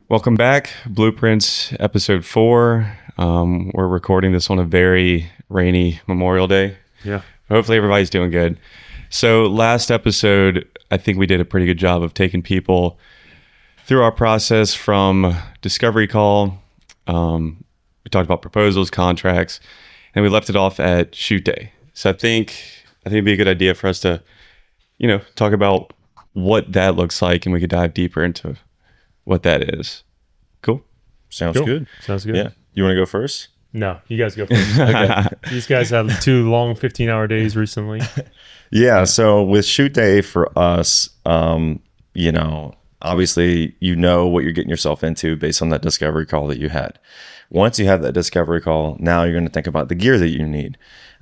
Welcome back, Blueprints episode 4. We're recording this on a very rainy Memorial Day. Yeah. Hopefully everybody's doing good. So last episode, I think we did a pretty good job of taking people through our process from discovery call. We talked about proposals, contracts, and we left it off at shoot day. So I think it'd be a good idea for us to, talk about what that looks like, and we could dive deeper into what that is. Cool? Sounds good. Sounds good. Yeah. You want to go first? No, you guys go first. Okay. These guys had 2 long 15-hour days recently. Yeah. So with shoot day for us, obviously what you're getting yourself into based on that discovery call that you had. Once you have that discovery call, now you're going to think about the gear that you need.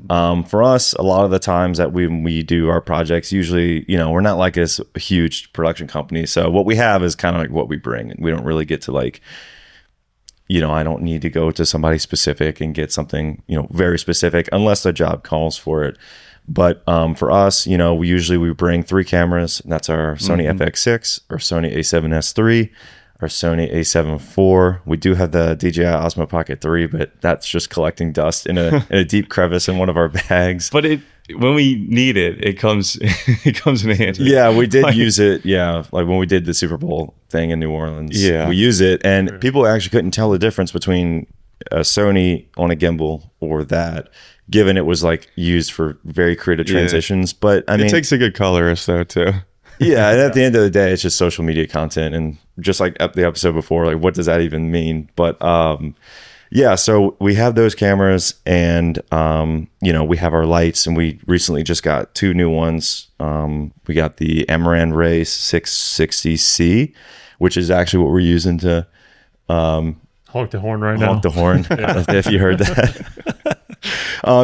For us, a lot of the times that we do our projects, usually, we're not like a huge production company. So what we have is kind of like what we bring. And we don't really get to I don't need to go to somebody specific and get something, very specific unless the job calls for it. But for us, we bring 3 cameras, and that's our Sony FX6, our Sony A7S III, our Sony A7 IV. We do have the DJI Osmo Pocket 3, but that's just collecting dust in a deep crevice in one of our bags. But when we need it, it comes in handy. Yeah, we did use it. Yeah, like when we did the Super Bowl thing in New Orleans. Yeah, we use it, and people actually couldn't tell the difference between a Sony on a gimbal or that, given it was used for very creative transitions. But I mean, it takes a good colorist though too. Yeah, and at the end of the day, it's just social media content, and just like the episode before, what does that even mean? But yeah, so we have those cameras, and we have our lights, and we recently just got 2 new ones. We got the Amaran Ray 660C, which is actually what we're using to honk the horn right now. Honk the horn, if you heard that.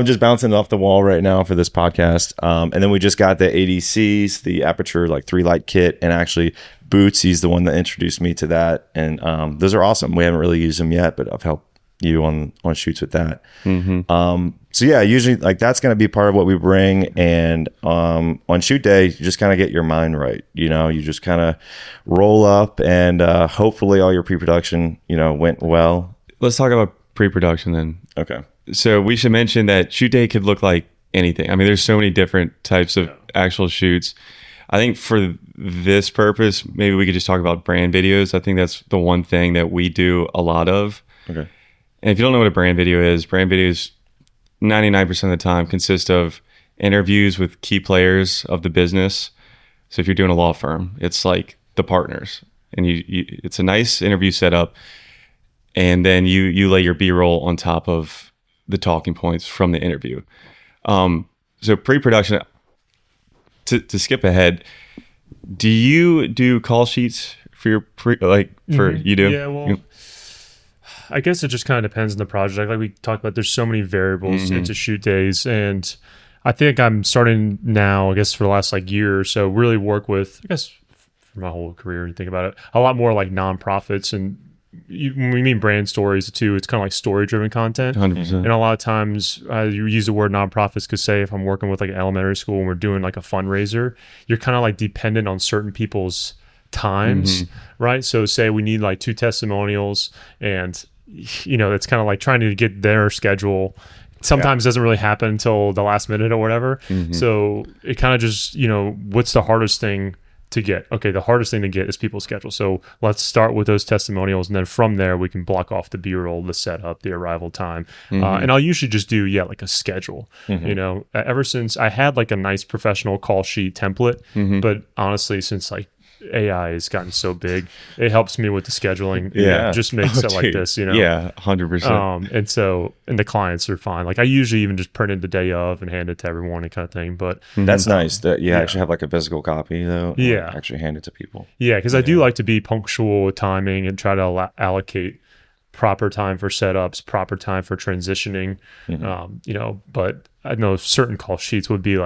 Just bouncing off the wall right now for this podcast. And then we just got the ADCs, the Aperture 3 light kit, and actually Boots, he's the one that introduced me to that. And those are awesome. We haven't really used them yet, but I've helped you on shoots with that. So yeah, usually that's going to be part of what we bring. And on shoot day, you just kind of get your mind right. You just kind of roll up, and hopefully all your pre-production, went well. Let's talk about pre-production then. Okay. So we should mention that shoot day could look like anything. I mean, there's so many different types of actual shoots. I think for this purpose, maybe we could just talk about brand videos. I think that's the one thing that we do a lot of. Okay. And if you don't know what a brand videos 99% of the time consist of interviews with key players of the business. So if you're doing a law firm, it's like the partners, and it's a nice interview setup. And then you lay your B-roll on top of the talking points from the interview. So pre-production, to skip ahead, do you do call sheets for your you do? Yeah, well, I guess it just kind of depends on the project. Like we talked about, there's so many variables into shoot days, and I think I'm starting now, I guess for the last year or so, really work with, I guess for my whole career, and think about it, a lot more nonprofits. And when we mean brand stories too, it's kind of story-driven content. 100%. And a lot of times you use the word nonprofits because, say, if I'm working with an elementary school and we're doing a fundraiser, you're kind of dependent on certain people's times, right? So say we need 2 testimonials, and it's kind of trying to get their schedule. Sometimes doesn't really happen until the last minute or whatever. So it kind of just, what's the hardest thing to get? Okay, the hardest thing to get is people's schedule. So let's start with those testimonials, and then from there we can block off the B-roll, the setup, the arrival time. And I'll usually just do a schedule. Ever since I had a nice professional call sheet template, but honestly, since AI has gotten so big, it helps me with the scheduling. Yeah, it just makes it like this, Yeah, 100%. And the clients are fine. I usually even just print it the day of and hand it to everyone and kind of thing. But that's nice that you actually have a physical copy though. Yeah, actually hand it to people. Yeah, because I do like to be punctual with timing and try to allocate proper time for setups, proper time for transitioning. But I know certain call sheets would be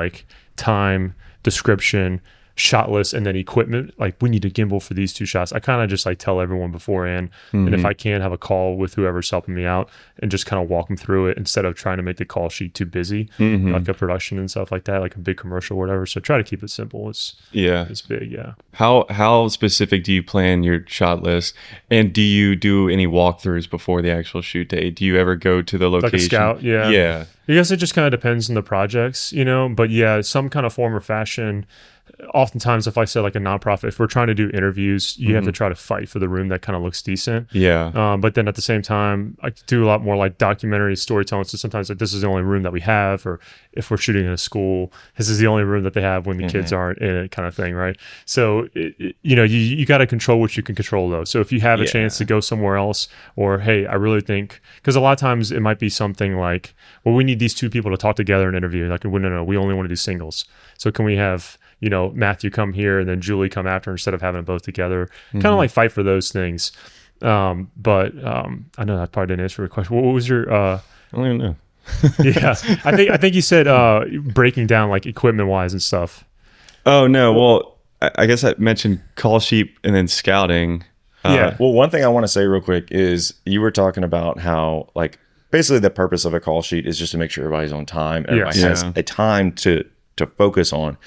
time, description, shot list and then equipment. Like, we need a gimbal for these 2 shots. I kind of just like tell everyone beforehand. And if I can, have a call with whoever's helping me out and just kind of walk them through it instead of trying to make the call sheet too busy, like a production and stuff like that, like a big commercial or whatever. So try to keep it simple. It's big. Yeah. How specific do you plan your shot list? And do you do any walkthroughs before the actual shoot day? Do you ever go to the location? Like a scout? Yeah. Yeah. I guess it just kind of depends on the projects, but yeah, some kind of form or fashion. Oftentimes, if I said like a nonprofit, if we're trying to do interviews, you have to try to fight for the room that kind of looks decent. Yeah. But then at the same time, I do a lot more like documentary storytelling. So sometimes like, this is the only room that we have, or if we're shooting in a school, this is the only room that they have when the kids aren't in it, kind of thing, right? So you got to control what you can control, though. So if you have a chance to go somewhere else, or hey, I really think, because a lot of times it might be something like, well, we need these 2 people to talk together and interview. Like, no, we only want to do singles. So can we have Matthew come here and then Julie come after, instead of having them both together? Kind of like fight for those things. But I know that probably didn't answer your question. What was your? I don't even know. Yeah, I think you said breaking down like equipment wise and stuff. Oh no, well, I guess I mentioned call sheet and then scouting. Well, one thing I want to say real quick is you were talking about how like basically the purpose of a call sheet is just to make sure everybody's on time. Everybody has a time to focus on.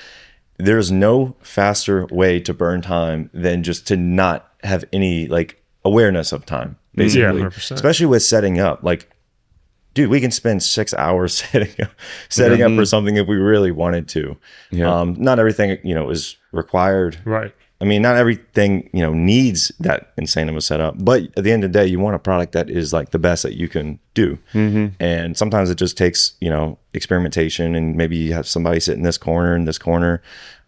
There's no faster way to burn time than just to not have any like awareness of time, basically. 100%. Especially with setting up. Like, dude, we can spend 6 hours setting up for something if we really wanted to. Yeah. Not everything, is required. Right. I mean, not everything, needs that insane of a setup, but at the end of the day, you want a product that is like the best that you can do. And sometimes it just takes, experimentation, and maybe you have somebody sit in this corner and this corner.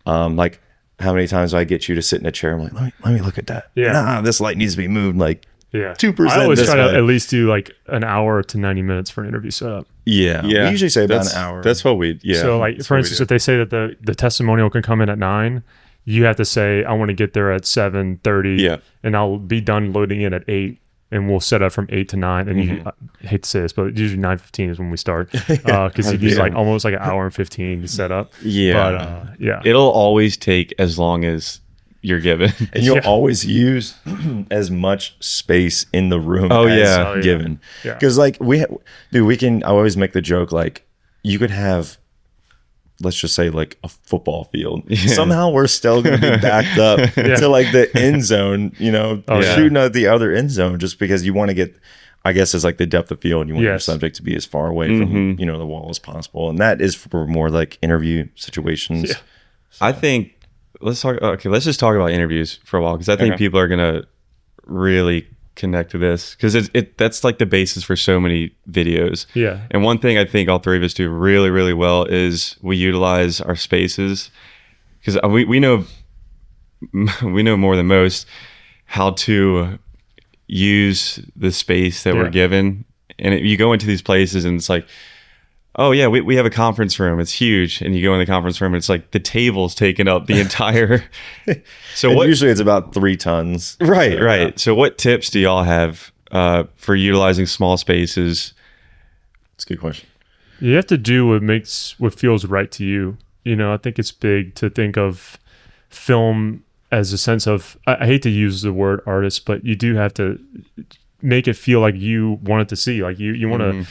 Like, how many times do I get you to sit in a chair? I'm like, let me look at that. Yeah. Nah, this light needs to be moved like 2%. I always try to at least do like an hour to 90 minutes for an interview setup. Yeah. We usually say about an hour. That's what we, So like, for instance, if they say that the testimonial can come in at 9, you have to say, I want to get there at 7:30, and I'll be done loading in at 8, and we'll set up from 8 to 9. And usually, I hate to say this, but usually 9:15 is when we start, because you need like almost like an hour and 15 to set up. But it'll always take as long as you're given, and you'll always use as much space in the room as given. Because like we can. I always make the joke like you could have, let's just say like a football field. Somehow we're still going to be backed up to like the end zone, shooting at the other end zone, just because you want to get, I guess, it's like the depth of field. You want your subject to be as far away from, the wall as possible. And that is for more like interview situations. Yeah. I think let's just talk about interviews for a while, because I think people are going to really connect to this, because that's like the basis for so many videos. And one thing I think all 3 of us do really, really well is we utilize our spaces, because we know more than most how to use the space that we're given. And you go into these places and it's like, oh yeah, we have a conference room, it's huge, and you go in the conference room and it's like the table's taken up the entire so usually it's about 3 tons. Right. So what tips do y'all have for utilizing small spaces? That's a good question. You have to do what feels right to you. I think it's big to think of film as a sense of, I hate to use the word artist, but you do have to make it feel like you want it to see, like you want to.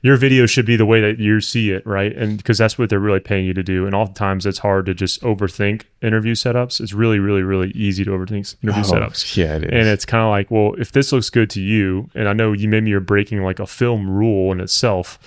Your video should be the way that you see it, right? And because that's what they're really paying you to do. And oftentimes it's hard to just overthink interview setups. It's really, really, really easy to overthink interview setups. Yeah, it is. And it's kind of like, well, if this looks good to you, and I know maybe you're breaking like a film rule in itself.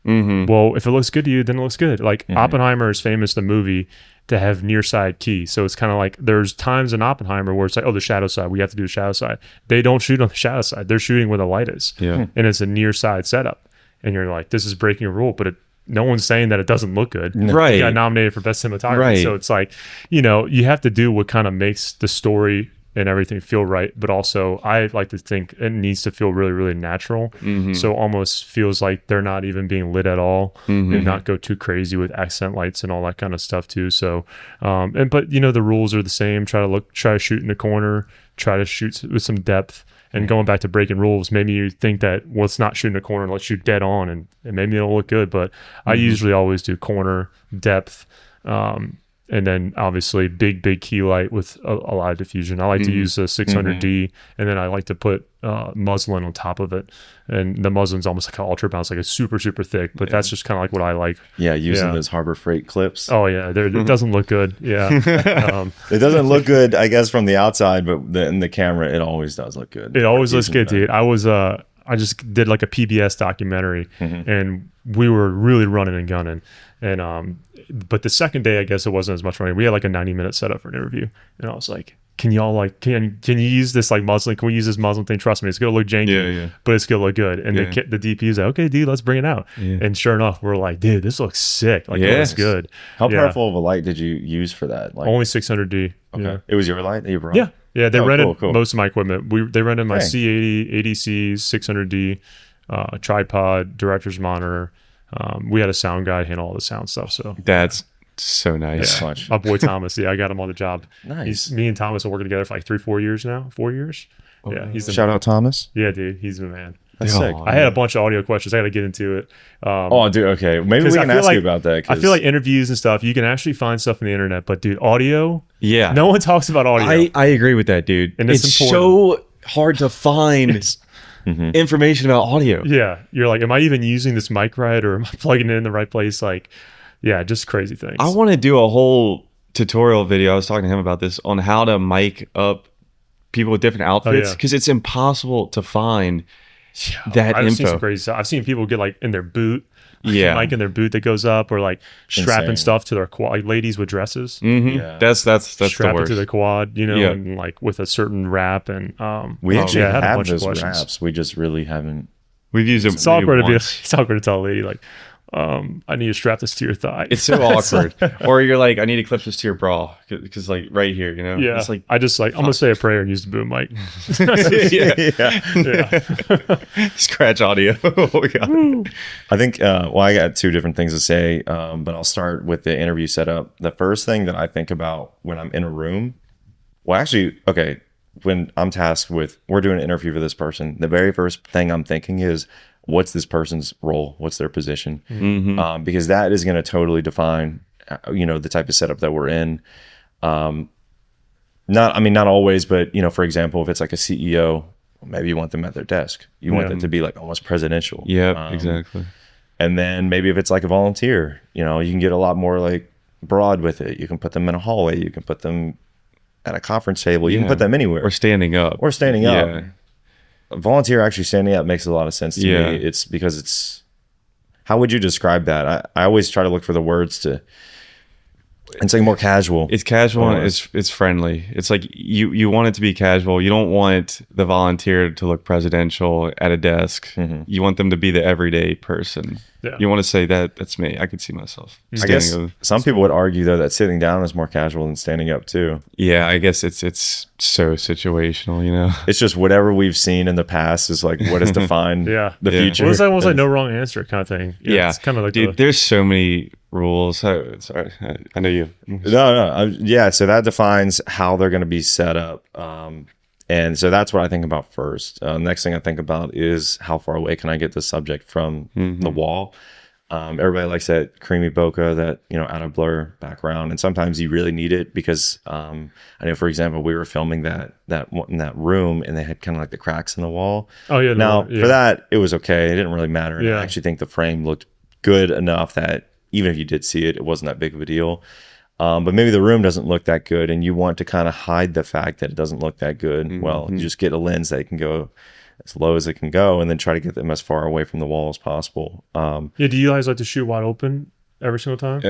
Well, if it looks good to you, then it looks good. Like Oppenheimer is famous, the movie, to have near side key. So it's kind of like there's times in Oppenheimer where it's like, oh, the shadow side, we have to do the shadow side. They don't shoot on the shadow side. They're shooting where the light is. And it's a near side setup. And you're like, this is breaking a rule, but no one's saying that it doesn't look good. Right. You got nominated for best cinematography. Right. So it's like, you have to do what kind of makes the story and everything feel right. But also, I like to think it needs to feel really, really natural. So almost feels like they're not even being lit at all, and not go too crazy with accent lights and all that kind of stuff too. So, but the rules are the same. Try to shoot in the corner, try to shoot with some depth. And going back to breaking rules, maybe you think that, well, let's not shoot in the corner, let's shoot dead on, and maybe it'll look good. But I usually always do corner, depth, and And then obviously big key light with a lot of diffusion. I like to use a 600D, and then I like to put muslin on top of it. And the muslin's almost like an ultra bounce, like a super thick, but that's just kind of like what I like. Yeah, using those Harbor Freight clips. Oh yeah, it doesn't look good. Yeah, it doesn't look good, I guess, from the outside, but in the camera, it always does look good. It always looks good, dude. I just did like a PBS documentary, and we were really running and gunning. And but the second day, I guess it wasn't as much running. We had like a 90-minute setup for an interview, and I was like, "Can y'all like can you use this like muslin? Can we use this muslin thing? Trust me, it's gonna look janky, but it's gonna look good." And the DP was like, "Okay, dude, let's bring it out." And sure enough, we're like, "Dude, this looks sick. Like, it looks good." How powerful of a light did you use for that? Like only 600D. Okay, Yeah. it was your light that you brought. Yeah. They rented cool. most of my equipment. They rented my C80, ADCs, 600D, tripod, director's monitor. We had a sound guy handle all the sound stuff. So that's so nice. Yeah. My boy Thomas. I got him on the job. Nice. Me and Thomas are working together for like 4 years now. 4 years. Yeah. Shout out Thomas. Yeah, dude. He's the man. That's sick. I had a bunch of audio questions. I got to get into it. Dude. Okay. Maybe we can ask you about that. I feel like interviews and stuff, you can actually find stuff on the internet, but dude, audio. Yeah. No one talks about audio. I agree with that, dude. And it's so hard to find information about audio. Yeah. You're like, am I even using this mic right? Or am I plugging it in the right place? Like, yeah, just crazy things. I want to do a whole tutorial video. I was talking to him about this on how to mic up people with different outfits because it's impossible to find that I've info. seen some crazy stuff. I've seen people get like in their boot, mic in their boot that goes up, or like strapping stuff to their quad, like ladies with dresses. That's the strap it worst. to the quad, and like with a certain wrap. And we actually had a have bunch those of questions. wraps. We just really haven't. We've used them. It's awkward to tell a lady like, I need to strap this to your thigh. It's so awkward. Or you're like, I need to clip this to your bra because like right here, Yeah. It's like, I just like, I'm gonna say a prayer and use the boom mic. Scratch audio. I think. I got two different things to say, but I'll start with the interview setup. The first thing that I think about when I'm in a room, when I'm tasked with, we're doing an interview for this person, the very first thing I'm thinking is, what's this person's role? What's their position? Because that is going to totally define, the type of setup that we're in. Not always, but for example, if it's like a CEO, maybe you want them at their desk. You want them to be like almost presidential. Yeah, exactly. And then maybe if it's like a volunteer, you can get a lot more like broad with it. You can put them in a hallway. You can put them at a conference table. You can put them anywhere. Or standing up. A volunteer actually standing up makes a lot of sense to me. It's because how would you describe that? I always try to look for the words to, it's like more casual. It's casual and it's friendly. It's like you want it to be casual. You don't want the volunteer to look presidential at a desk. You want them to be the everyday person. Yeah. You want to say that's me. I could see myself. I guess some people would argue though that sitting down is more casual than standing up too. Yeah, I guess it's so situational, It's just whatever we've seen in the past is like what has defined the future. Well, it's almost like no wrong answer kind of thing. It's kind of like dude, there's so many rules. Sorry, I know you. No. So that defines how they're going to be set up. And so that's what I think about first. Next thing I think about is how far away can I get the subject from the wall? Everybody likes that creamy bokeh, that out of blur background, and sometimes you really need it because I know, for example, we were filming that in that room, and they had kind of like the cracks in the wall. Oh yeah. Now for that, it was okay. It didn't really matter. And Yeah. I actually think the frame looked good enough that even if you did see it, it wasn't that big of a deal. But maybe the room doesn't look that good and you want to kind of hide the fact that it doesn't look that good. Well, you just get a lens that can go as low as it can go and then try to get them as far away from the wall as possible. Do you guys like to shoot wide open every single time?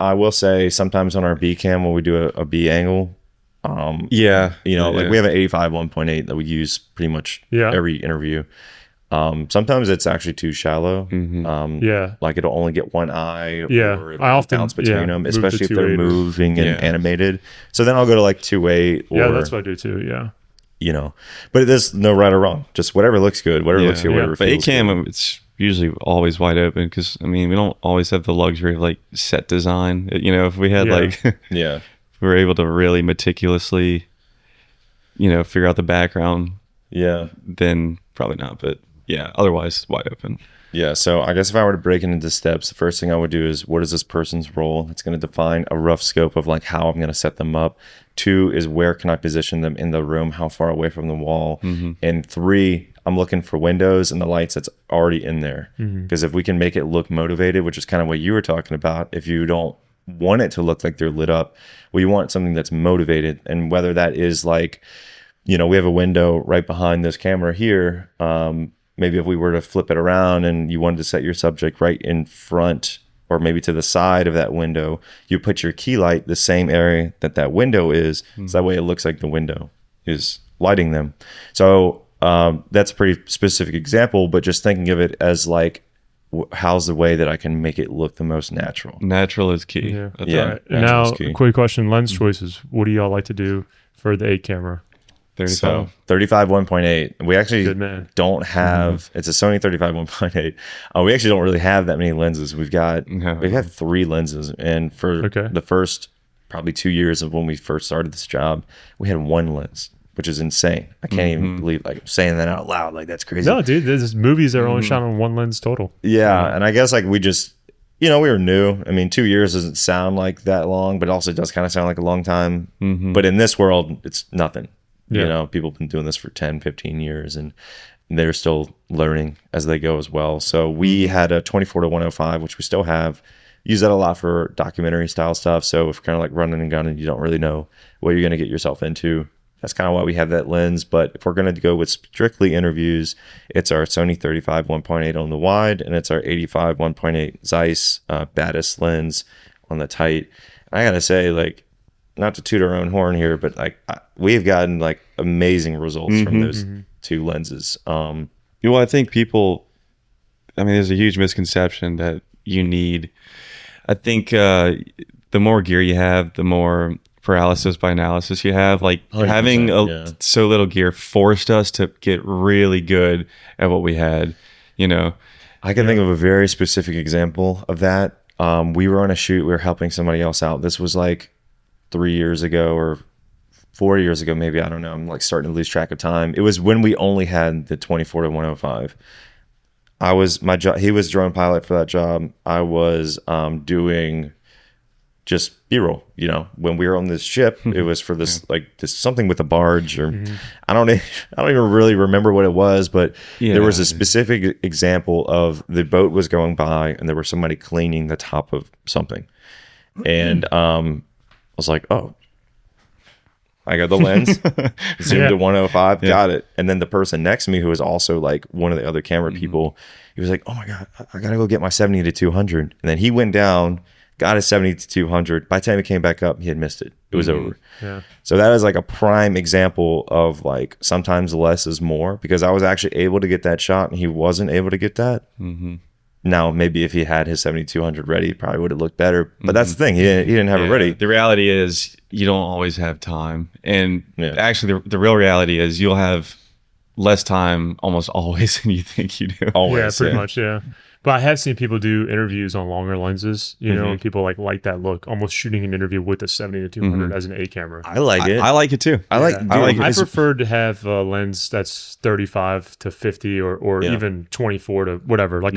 I will say sometimes on our B cam when we do a B angle, like we have an 85 1.8 that we use pretty much every interview. Sometimes it's actually too shallow. Like it'll only get one eye. Or it'll I often bounce between them, especially if they're 2.8 moving and animated. So then I'll go to like 2.8. Yeah, that's what I do too. Yeah. But there's no right or wrong. Just whatever looks good, whatever looks good, whatever but feels A-cam, good. it's usually always wide open because we don't always have the luxury of like set design. If we had if we were able to really meticulously, figure out the background. Yeah. Then probably not. But yeah, otherwise wide open. Yeah, so I guess if I were to break it into steps, the first thing I would do is what is this person's role? It's going to define a rough scope of like how I'm going to set them up. 2 is where can I position them in the room? How far away from the wall? And 3, I'm looking for windows and the lights that's already in there. Because if we can make it look motivated, which is kind of what you were talking about, if you don't want it to look like they're lit up, well, you want something that's motivated. And whether that is like, you know, we have a window right behind this camera here. Maybe if we were to flip it around and you wanted to set your subject right in front or maybe to the side of that window, you put your key light the same area that that window is. So that way it looks like the window is lighting them. So that's a pretty specific example, but just thinking of it as like, how's the way that I can make it look the most natural? Natural is key. Yeah. That's Yeah. All right. Natural's Now, key. quick question: lens choices. What do y'all like to do for the 8 camera? 35. So 35 1.8. We actually Good man. don't have. It's a Sony 35 1.8. We actually don't really have that many lenses. We've got 3 lenses, and for the first probably 2 years of when we first started this job, we had 1 lens, which is insane. I can't even believe like saying that out loud. Like that's crazy. No, dude. There's movies that are only shot on 1 lens total. Yeah, and I guess like we just, you know, we were new. I mean, 2 years doesn't sound like that long, but it also does kind of sound like a long time. But in this world, it's nothing. Yeah. You know, people have been doing this for 10, 15 years, and they're still learning as they go as well. So we had a 24 to 105, which we still have. Use that a lot for documentary style stuff. So if kind of like running and gunning, you don't really know what you're going to get yourself into. That's kind of why we have that lens. But if we're going to go with strictly interviews, it's our Sony 35 1.8 on the wide, and it's our 85 1.8 Zeiss Batis lens on the tight. And I got to say, like, not to toot our own horn here, but like we've gotten like amazing results from those 2 lenses. Well, I think people, I mean, there's a huge misconception that you need. I think the more gear you have, the more paralysis by analysis you have. Like having so little gear forced us to get really good at what we had, you know. I can think of a very specific example of that. We were on a shoot. We were helping somebody else out. This was like 3 years ago or 4 years ago, maybe. I don't know. I'm like starting to lose track of time. It was when we only had the 24 to 105. He was drone pilot for that job. I was doing just B-roll. You know, when we were on this ship, it was for this like this something with a barge, or I don't even really remember what it was, but there was a specific example of the boat was going by and there was somebody cleaning the top of something, and I was like, oh, I got the lens, zoomed to 105, got it. And then the person next to me, who was also like one of the other camera people, he was like, oh my God, I got to go get my 70 to 200. And then he went down, got his 70 to 200. By the time he came back up, he had missed it. It was over. Yeah. So that is like a prime example of like sometimes less is more, because I was actually able to get that shot and he wasn't able to get that. Now, maybe if he had his 7200 ready, he probably would have looked better. But that's the thing. He didn't have it ready. The reality is you don't always have time. And actually, the real reality is you'll have less time almost always than you think you do. Always. Yeah, pretty much, yeah. But I have seen people do interviews on longer lenses, you know, and people like that look, almost shooting an interview with a 70 to 200 as an A camera. I like it. I like it too. I prefer to have a lens that's 35 to 50 or even 24 to whatever, like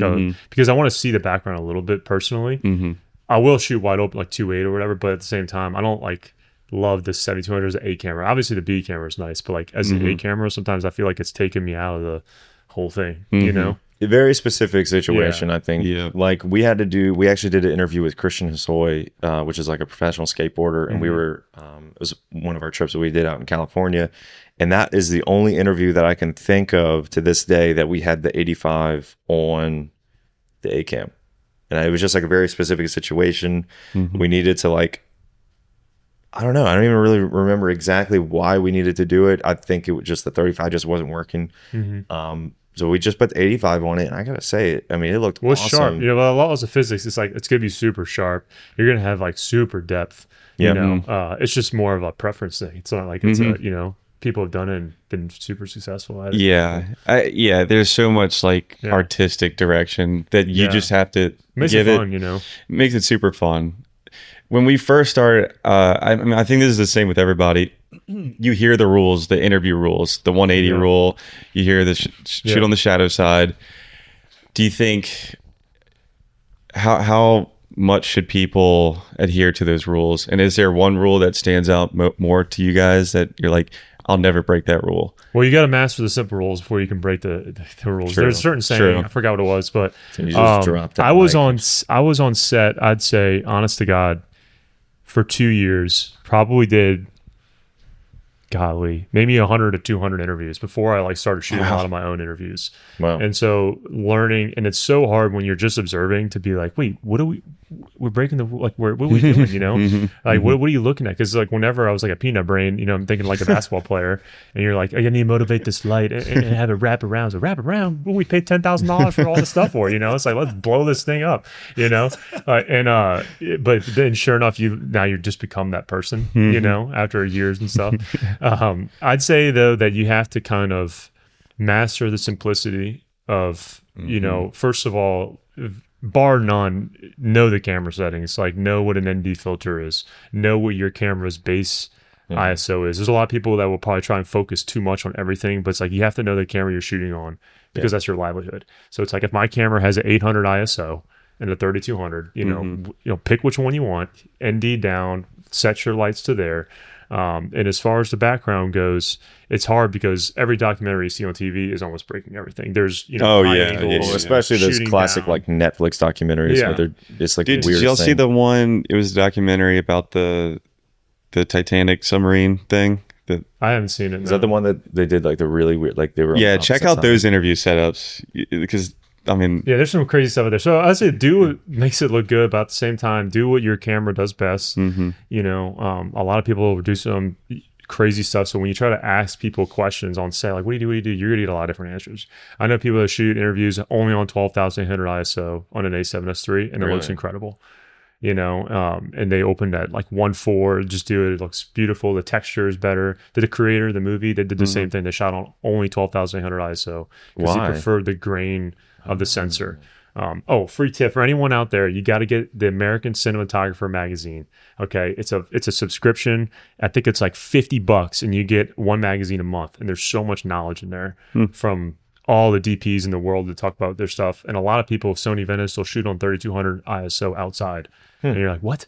because I want to see the background a little bit personally. I will shoot wide open like 2.8 or whatever, but at the same time, I don't like love the 7200 as an A camera. Obviously the B camera is nice, but like as an A camera, sometimes I feel like it's taking me out of the whole thing, you know? A very specific situation, I think. Yeah. Like we actually did an interview with Christian Hosoi, which is like a professional skateboarder. And we were, it was one of our trips that we did out in California. And that is the only interview that I can think of to this day that we had the 85 on the A cam. And it was just like a very specific situation. We needed to like, I don't know. I don't even really remember exactly why we needed to do it. I think it was just the 35 just wasn't working. So we just put the 85 on it, and I gotta say, I mean, it looked awesome. Sharp. You know, the laws of physics, it's like it's gonna be super sharp. You're gonna have like super depth. You know, it's just more of a preference thing. It's not like it's a, you know, people have done it and been super successful at it. Yeah, there's so much like artistic direction that you just have to makes give it fun. You know, makes it super fun. When we first started, I mean, I think this is the same with everybody. you hear the rules, the interview rules, the 180 rule. You hear the shoot on the shadow side. Do you think how much should people adhere to those rules? And is there one rule that stands out more to you guys that you're like, I'll never break that rule? Well, you got to master the simple rules before you can break the rules. True. There's a certain saying, I forgot what it was, but You just dropped that I was mic. on set, I'd say, honest to God, for 2 years, probably did, golly, maybe 100 to 200 interviews before I like started shooting a lot of my own interviews. Wow. And so learning, and it's so hard when you're just observing to be like, wait, we're breaking the, like, what are we doing, you know? Like, what are you looking at? Because like whenever I was like a peanut brain, you know, I'm thinking like a basketball player, and you're like, oh, you need to motivate this light and have it wrap around. So wrap around, well, we paid $10,000 for all the stuff for, you know? It's like, let's blow this thing up, you know? But then sure enough, now you just become that person, you know, after years and stuff. I'd say though that you have to kind of master the simplicity of, you know, first of all, bar none, know the camera settings, like know what an ND filter is, know what your camera's base ISO is. There's a lot of people that will probably try and focus too much on everything, but it's like you have to know the camera you're shooting on because that's your livelihood. So it's like if my camera has an 800 ISO and a 3200, you know, pick which one you want, ND down, set your lights to there. And as far as the background goes, it's hard because every documentary you see on TV is almost breaking everything. There's, you know, especially those classic down. like Netflix documentaries where they're it's like Dude, weird. Did y'all thing. see the one? It was a documentary about the Titanic submarine thing. I haven't seen it. Is that the one that they did like the really weird, like they were? Yeah, check out those interview setups because I mean, yeah, there's some crazy stuff out there. So I say do what makes it look good, but at the same time, do what your camera does best. You know, a lot of people will do some crazy stuff. So when you try to ask people questions on set, like, what do you do? You're going to get a lot of different answers. I know people that shoot interviews only on 12,800 ISO on an A7S3, and it looks incredible. You know, and they opened at like 1.4, just do it. It looks beautiful. The texture is better. The creator of the movie, they did the same thing. They shot on only 12,800 ISO because he preferred the grain of the sensor. Free tip for anyone out there, you got to get the American Cinematographer magazine. Okay, it's a subscription. I think it's like $50 and you get one magazine a month, and there's so much knowledge in there from all the DPs in the world that talk about their stuff. And a lot of people, Sony Venice, will shoot on 3200 ISO outside, and you're like, what?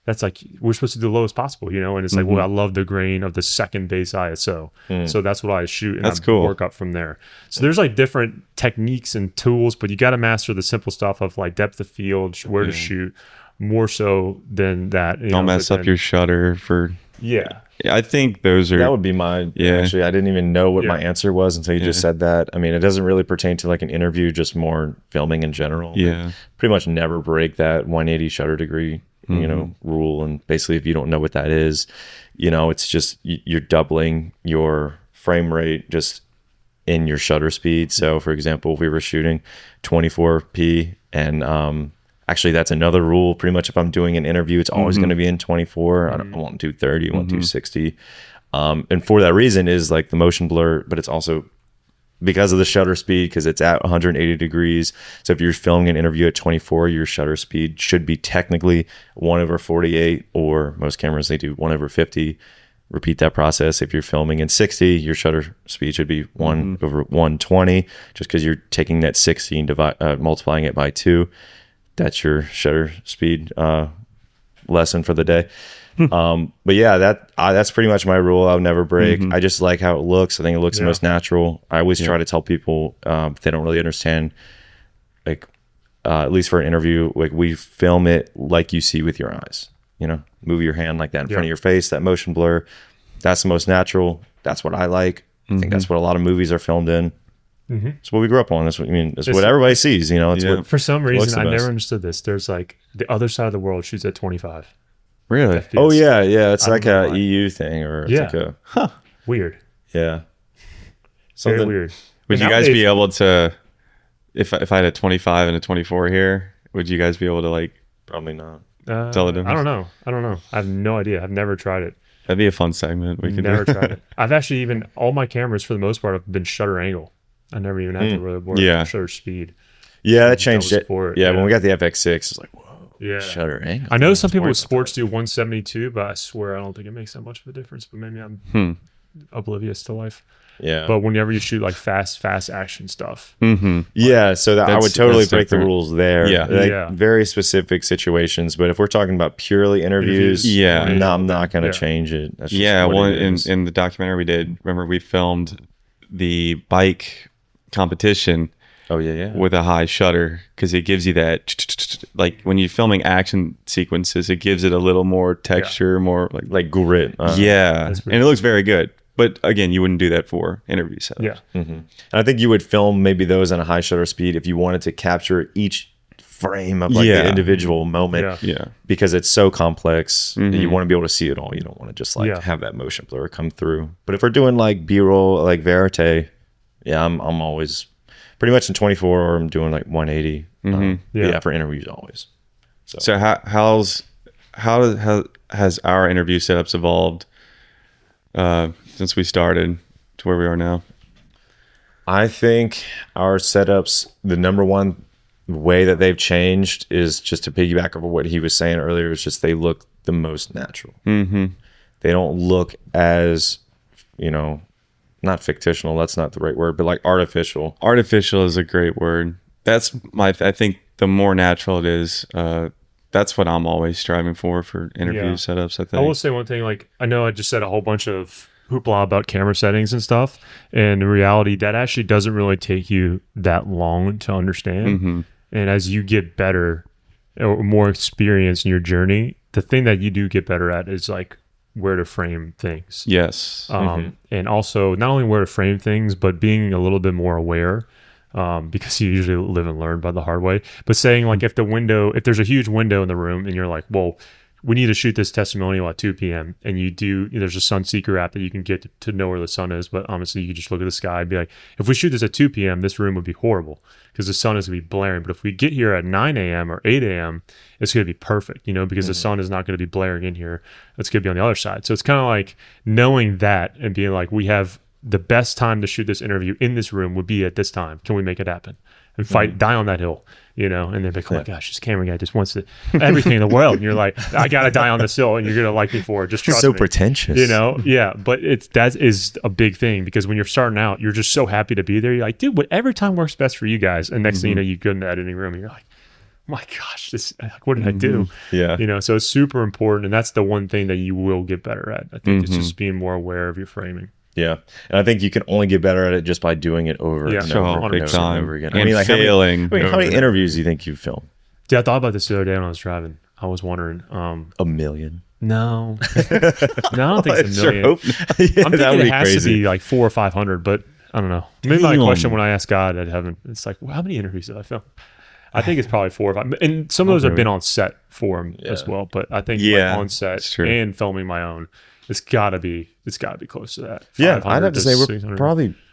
That's like, we're supposed to do the lowest possible, you know? And it's like, well, I love the grain of the second base ISO. So that's what I shoot, and that's I cool. work up from there. So there's like different techniques and tools, but you got to master the simple stuff of like depth of field, where to shoot, more so than that. You don't know, mess up your shutter for... Yeah. I think those are... That would be my... Actually, I didn't even know what my answer was until you just said that. I mean, it doesn't really pertain to like an interview, just more filming in general. Yeah. Pretty much never break that 180 shutter degree, you know, rule. And basically, if you don't know what that is, you know, it's just you're doubling your frame rate just in your shutter speed. So, for example, if we were shooting 24p and... actually, that's another rule. Pretty much if I'm doing an interview, it's always going to be in 24. I won't do 30, I won't do 60. And for that reason is like the motion blur, but it's also because of the shutter speed, because it's at 180 degrees. So if you're filming an interview at 24, your shutter speed should be technically 1/48, or most cameras, they do 1/50. Repeat that process. If you're filming in 60, your shutter speed should be 1/120, just because you're taking that 60 and multiplying it by 2. That's your shutter speed lesson for the day. But yeah, that's pretty much my rule. I'll never break. I just like how it looks. I think it looks the most natural. I always try to tell people if they don't really understand, like at least for an interview, like we film it like you see with your eyes. You know, move your hand like that in front of your face. That motion blur, that's the most natural. That's what I like. I think that's what a lot of movies are filmed in. It's what we grew up on. That's what I mean. It's what everybody sees. You know, it's what, for some reason I best. never understood this. There's like the other side of the world shoots at 25. Really? FPS. Oh yeah. It's like a EU thing, or it's like a weird. Yeah. Very weird. Would you guys be able to, if I had a 25 and a 24 here, would you guys be able to like? Probably not. Tell the difference? I don't know. I have no idea. I've never tried it. That'd be a fun segment. We could Never tried it. I've actually all my cameras for the most part have been shutter angle. I never even had to really work shutter speed. Yeah, that changed it. Sport, when we got the FX6, it's like, whoa. Yeah. Shutter angle. I know some people with sports do 172, but I swear I don't think it makes that much of a difference. But maybe I'm oblivious to life. Yeah. But whenever you shoot like fast action stuff, Yeah, so that I would totally that's break the different. rules there. Yeah. Like, Yeah. very specific situations. But if we're talking about purely interviews, Yeah. no, I'm not going to Yeah. change it. That's just Yeah, what well, it in is. the documentary we did, remember we filmed the bike competition Oh yeah. with a high shutter because it gives you that like when you're filming action sequences, it gives it a little more texture, more Like grit. yeah, That's and it looks very good. But again, you wouldn't do that for interview setups. yeah, And I think you would film maybe those on a high shutter speed if you wanted to capture each frame of like Yeah. the individual moment. Yeah. Yeah. Because it's so complex, that you want to be able to see it all. You don't want to just like Yeah. have that motion blur come through. But if we're doing like B-roll, like verite, yeah, I'm always pretty much in 24, or I'm doing like 180. Yeah. For interviews always. So how has our interview setups evolved since we started to where we are now? I think our setups, the number one way that they've changed is just to piggyback over what he was saying earlier, is just they look the most natural. They don't look as, not fictional, that's not the right word, but like artificial. Artificial is a great word. I think the more natural it is, that's what I'm always striving for interview Yeah. setups, I I will think. say one thing. Like, I know I just said a whole bunch of hoopla about camera settings and stuff, and in reality, that actually doesn't really take you that long to understand. And as you get better or more experience in your journey, the thing that you do get better at is like where to frame things. Yes. And also not only where to frame things, but being a little bit more aware, because you usually live and learn by the hard way. But saying like, if there's a huge window in the room and you're like, well, we need to shoot this testimonial at 2 p.m. and there's a sun seeker app that you can get to know where the sun is. But honestly, you can just look at the sky and be like, if we shoot this at 2 p.m., this room would be horrible because the sun is going to be blaring. But if we get here at 9 a.m. or 8 a.m., it's going to be perfect, because the sun is not going to be blaring in here. It's going to be on the other side. So it's kind of like knowing that and being like, we have the best time to shoot this interview in this room would be at this time. Can we make it happen? And die on that hill, and they're like, oh my gosh, this camera guy just wants everything in the world. And you're like, I got to die on this hill and you're going to like me for it. Just trust So me. pretentious. Yeah. But that is a big thing because when you're starting out, you're just so happy to be there. You're like, dude, whatever time works best for you guys. And next thing you know, you go in the editing room and you're like, my gosh, what did I do? Yeah. So it's super important. And that's the one thing that you will get better at. I think it's just being more aware of your framing. Yeah. And I think you can only get better at it just by doing it over Yeah. and Sure, over, big and time. over again. And failing. How many interviews do you think you've filmed? Dude, I thought about this the other day when I was driving. I was wondering, A million. no, I don't think it's a Sure million. hope not. Yeah, I'm that thinking would it has crazy. to be like 400 or 500, but I don't know. Maybe my Damn. question when I ask God at heaven, it's like, well, how many interviews did I film? I think it's probably 4 or 5. And some of those have been on set for him as well. But I think like on set that's true. and filming my own, it's gotta be close to that. Yeah, I'd 500 have to say we're 600.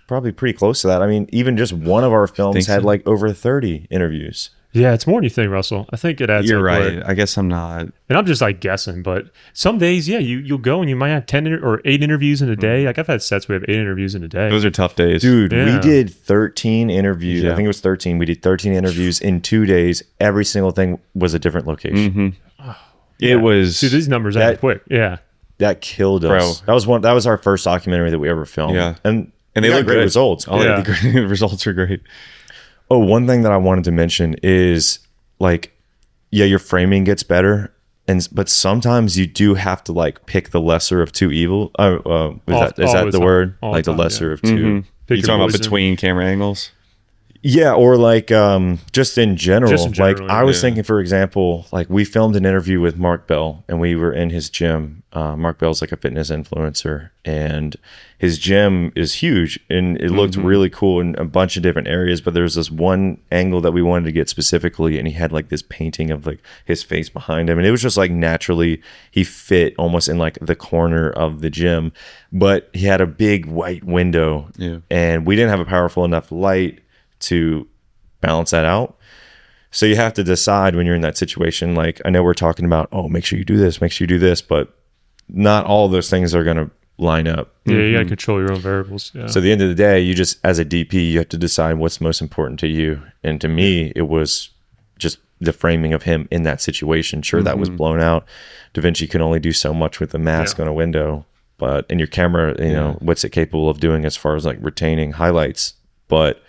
probably pretty close to that. I mean, even just one of our films Think had so? like over 30 interviews. Yeah, it's more than you think, Russell. I think it adds You're up. right. I guess I'm not. And I'm just like guessing, but some days, you'll go and you might have 10 or 8 interviews in a day. Like I've had sets where we have 8 interviews in a day. Those are tough days. Dude, Yeah. we did 13 interviews. I Yeah. think it was 13. We did 13 interviews in 2 days. Every single thing was a different location. It was. See, these numbers That- add quick. Yeah. That killed us. Bro. That was our first documentary that we ever filmed. Yeah. And they we got look great good. results. Oh, Yeah. the results are great. Oh, one thing that I wanted to mention is like, yeah, your framing gets better, but sometimes you do have to like pick the lesser of two evil. Is All that the the time. word? All Like the the time, lesser yeah. of two. Pick You your talking about poison. between camera angles? Yeah, or like just in general. Just in Like general, I was yeah. thinking, for example, like we filmed an interview with Mark Bell, and we were in his gym. Mark Bell's like a fitness influencer, and his gym is huge, and it looked really cool in a bunch of different areas. But there's this one angle that we wanted to get specifically, and he had like this painting of like his face behind him, and it was just like naturally he fit almost in like the corner of the gym, but he had a big white window, and we didn't have a powerful enough light to balance that out. So you have to decide when you're in that situation. Like, I know we're talking about, oh, make sure you do this, make sure you do this, but not all those things are going to line up. Yeah, you got to control your own variables. Yeah. So at the end of the day, you just, as a DP, you have to decide what's most important to you. And to me, it was just the framing of him in that situation. Sure, that was blown out. Da Vinci can only do so much with a mask on a window, but in your camera, you know, what's it capable of doing as far as like retaining highlights? But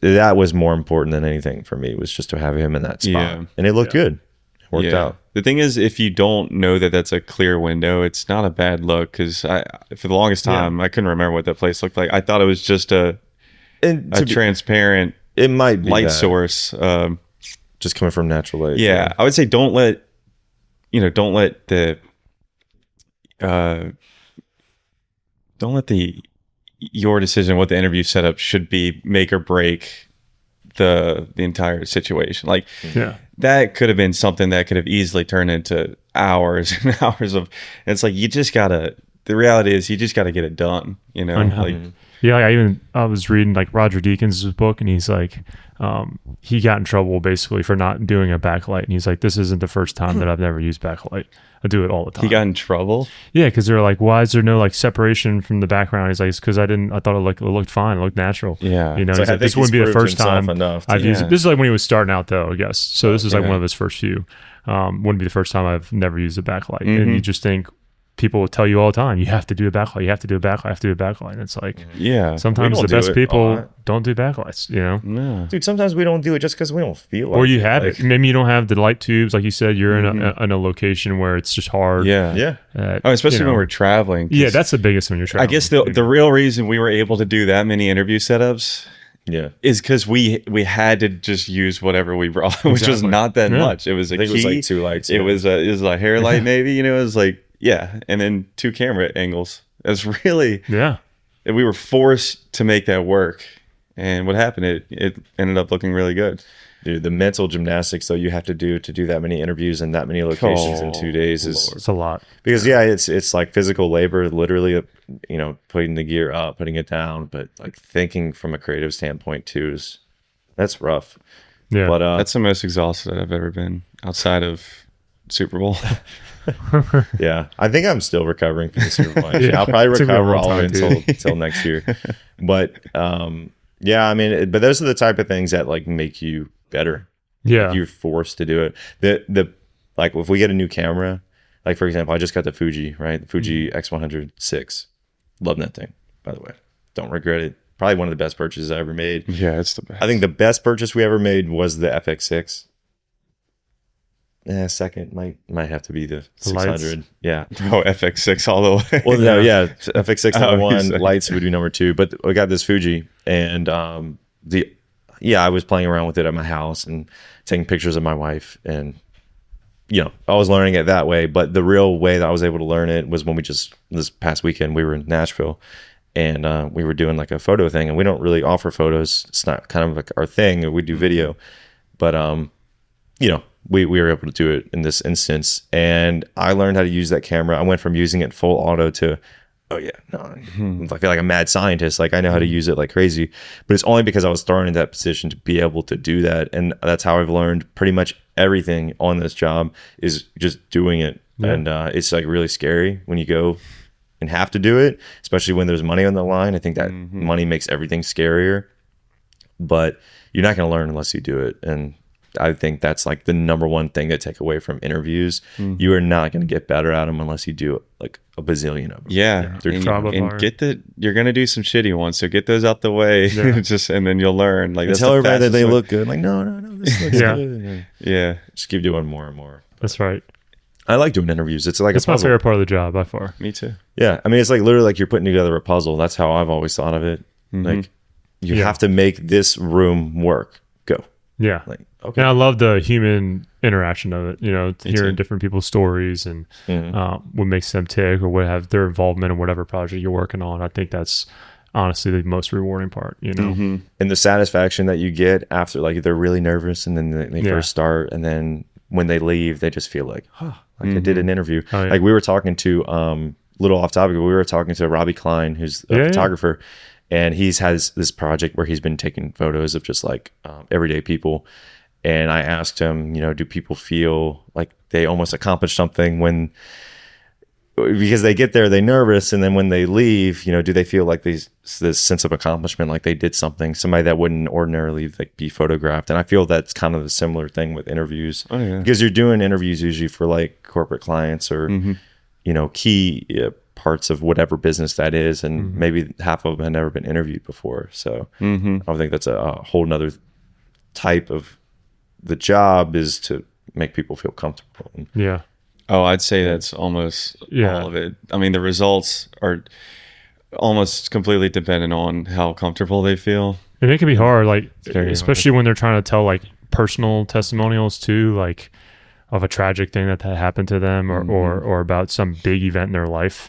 that was more important than anything for me, was just to have him in that spot. And it looked good. It worked out. The thing is, if you don't know that that's a clear window, it's not a bad look, because for the longest time, I couldn't remember what that place looked like. I thought it was just a transparent it might be light source. Just coming from natural light. Yeah. I would say don't let your decision what the interview setup should be make or break the entire situation. Like that could have been something that could have easily turned into hours and hours of, it's like, the reality is you just got to get it done, you know? Like, I was reading like Roger Deakins' book, and he's like, he got in trouble basically for not doing a backlight, and he's like, this isn't the first time that I've never used backlight. I do it all the time. He got in trouble? Yeah, because they're like, why is there no like separation from the background? He's like, it's because I thought it looked fine, it looked natural. Yeah, you know, so like, this wouldn't be the first time I've used it. This is like when he was starting out, though, I guess. So this is like one of his first few. Wouldn't be the first time I've never used a backlight, and you just think. People will tell you all the time, you have to do a backlight, you have to do a backlight, you have to do a backlight. And it's like, sometimes the best people don't do backlights, you know? Yeah. Dude, sometimes we don't do it just because we don't feel like it. Or you have it. Maybe you don't have the light tubes. Like you said, you're in a location where it's just hard. Yeah. Especially when we're traveling. Yeah, that's the biggest when you're traveling. I guess the real reason we were able to do that many interview setups is because we had to just use whatever we brought, which was not that much. It was a key. It was like 2 lights. It was a hair light maybe, you know, it was like, and then 2 camera angles. That's really we were forced to make that work. And what happened? It ended up looking really good. Dude, the mental gymnastics though you have to do that many interviews in that many locations in 2 days it's a lot. Because it's like physical labor, literally, you know, putting the gear up, putting it down, but like thinking from a creative standpoint too that's rough. Yeah, but that's the most exhausted I've ever been outside of Super Bowl. I think I'm still recovering from the Super Bowl. I'll probably recover all of it until next year. But I mean, but those are the type of things that like make you better. Yeah, you're forced to do it. The like if we get a new camera, like for example, I just got the Fuji, right? The Fuji X100 Love that thing, by the way. Don't regret it. Probably one of the best purchases I ever made. Yeah, it's the best. I think the best purchase we ever made was the FX6. Second might have to be the 600. Yeah. Oh, FX6 all the way. Well, no, FX6 number one. Lights would be number 2. But we got this Fuji, and I was playing around with it at my house and taking pictures of my wife, and you know, I was learning it that way. But the real way that I was able to learn it was when this past weekend we were in Nashville, and we were doing like a photo thing, and we don't really offer photos. It's not kind of like our thing. We do video, but you know. We were able to do it in this instance, and I learned how to use that camera. I went from using it full auto to, I feel like a mad scientist. Like I know how to use it like crazy, but it's only because I was thrown in that position to be able to do that. And that's how I've learned pretty much everything on this job is just doing it. Yeah. And it's like really scary when you go and have to do it, especially when there's money on the line. I think that money makes everything scarier, but you're not going to learn unless you do it. And I think that's like the number one thing to take away from interviews. You are not going to get better at them unless you do like a bazillion of them. Yeah. You're going to do some shitty ones. So get those out the way and then you'll learn. Like tell everybody that they look good. Like, no, this looks good. Yeah. Just keep doing more and more. That's right. I like doing interviews. It's like it's my favorite part of the job by far. Me too. Yeah. I mean, it's like literally like you're putting together a puzzle. That's how I've always thought of it. Like you have to make this room work. Go. Yeah. Like, okay. And I love the human interaction of it, you know, hearing different people's stories and what makes them tick or what have their involvement in whatever project you're working on. I think that's honestly the most rewarding part, you know. And the satisfaction that you get after, like, they're really nervous and then they first start, and then when they leave, they just feel like, I did an interview. Oh, yeah. Like we were talking to, little off topic, but we were talking to Robbie Klein, who's a photographer. And has this project where he's been taking photos of just like everyday people. And I asked him, you know, do people feel like they almost accomplished something when because they get there, they're nervous, and then when they leave, you know, do they feel like this sense of accomplishment, like they did something, somebody that wouldn't ordinarily like be photographed? And I feel that's kind of a similar thing with interviews, because you're doing interviews usually for like corporate clients or you know, key parts of whatever business that is, and maybe half of them had never been interviewed before. So I think that's a whole nother type of the job, is to make people feel comfortable. Yeah. Oh, I'd say that's almost all of it. I mean, the results are almost completely dependent on how comfortable they feel. And it can be hard, like very especially when they're trying to tell like personal testimonials too, like of a tragic thing that happened to them, or about some big event in their life,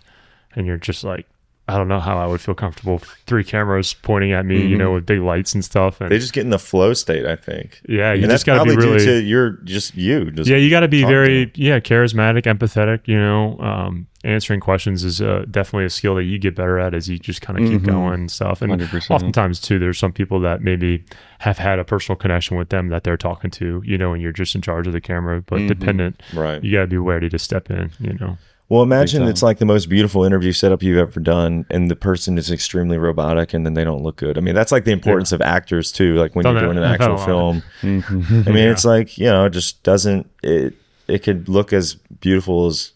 and you're just like, I don't know how I would feel comfortable with 3 cameras pointing at me, you know, with big lights and stuff. And they just get in the flow state, I think. Yeah, you and just got to be really. Due to you're just you. Just you got to be very charismatic, empathetic. You know, answering questions is definitely a skill that you get better at as you just kind of keep going and stuff. And 100%. Oftentimes too, there's some people that maybe have had a personal connection with them that they're talking to, you know, and you're just in charge of the camera, but dependent. Right. You got to be ready to step in. You know. Well, imagine it's like the most beautiful interview setup you've ever done, and the person is extremely robotic, and then they don't look good. I mean, that's like the importance of actors too. Like when you're doing an actual film, I mean, it's like, you know, it just doesn't. It could look as beautiful as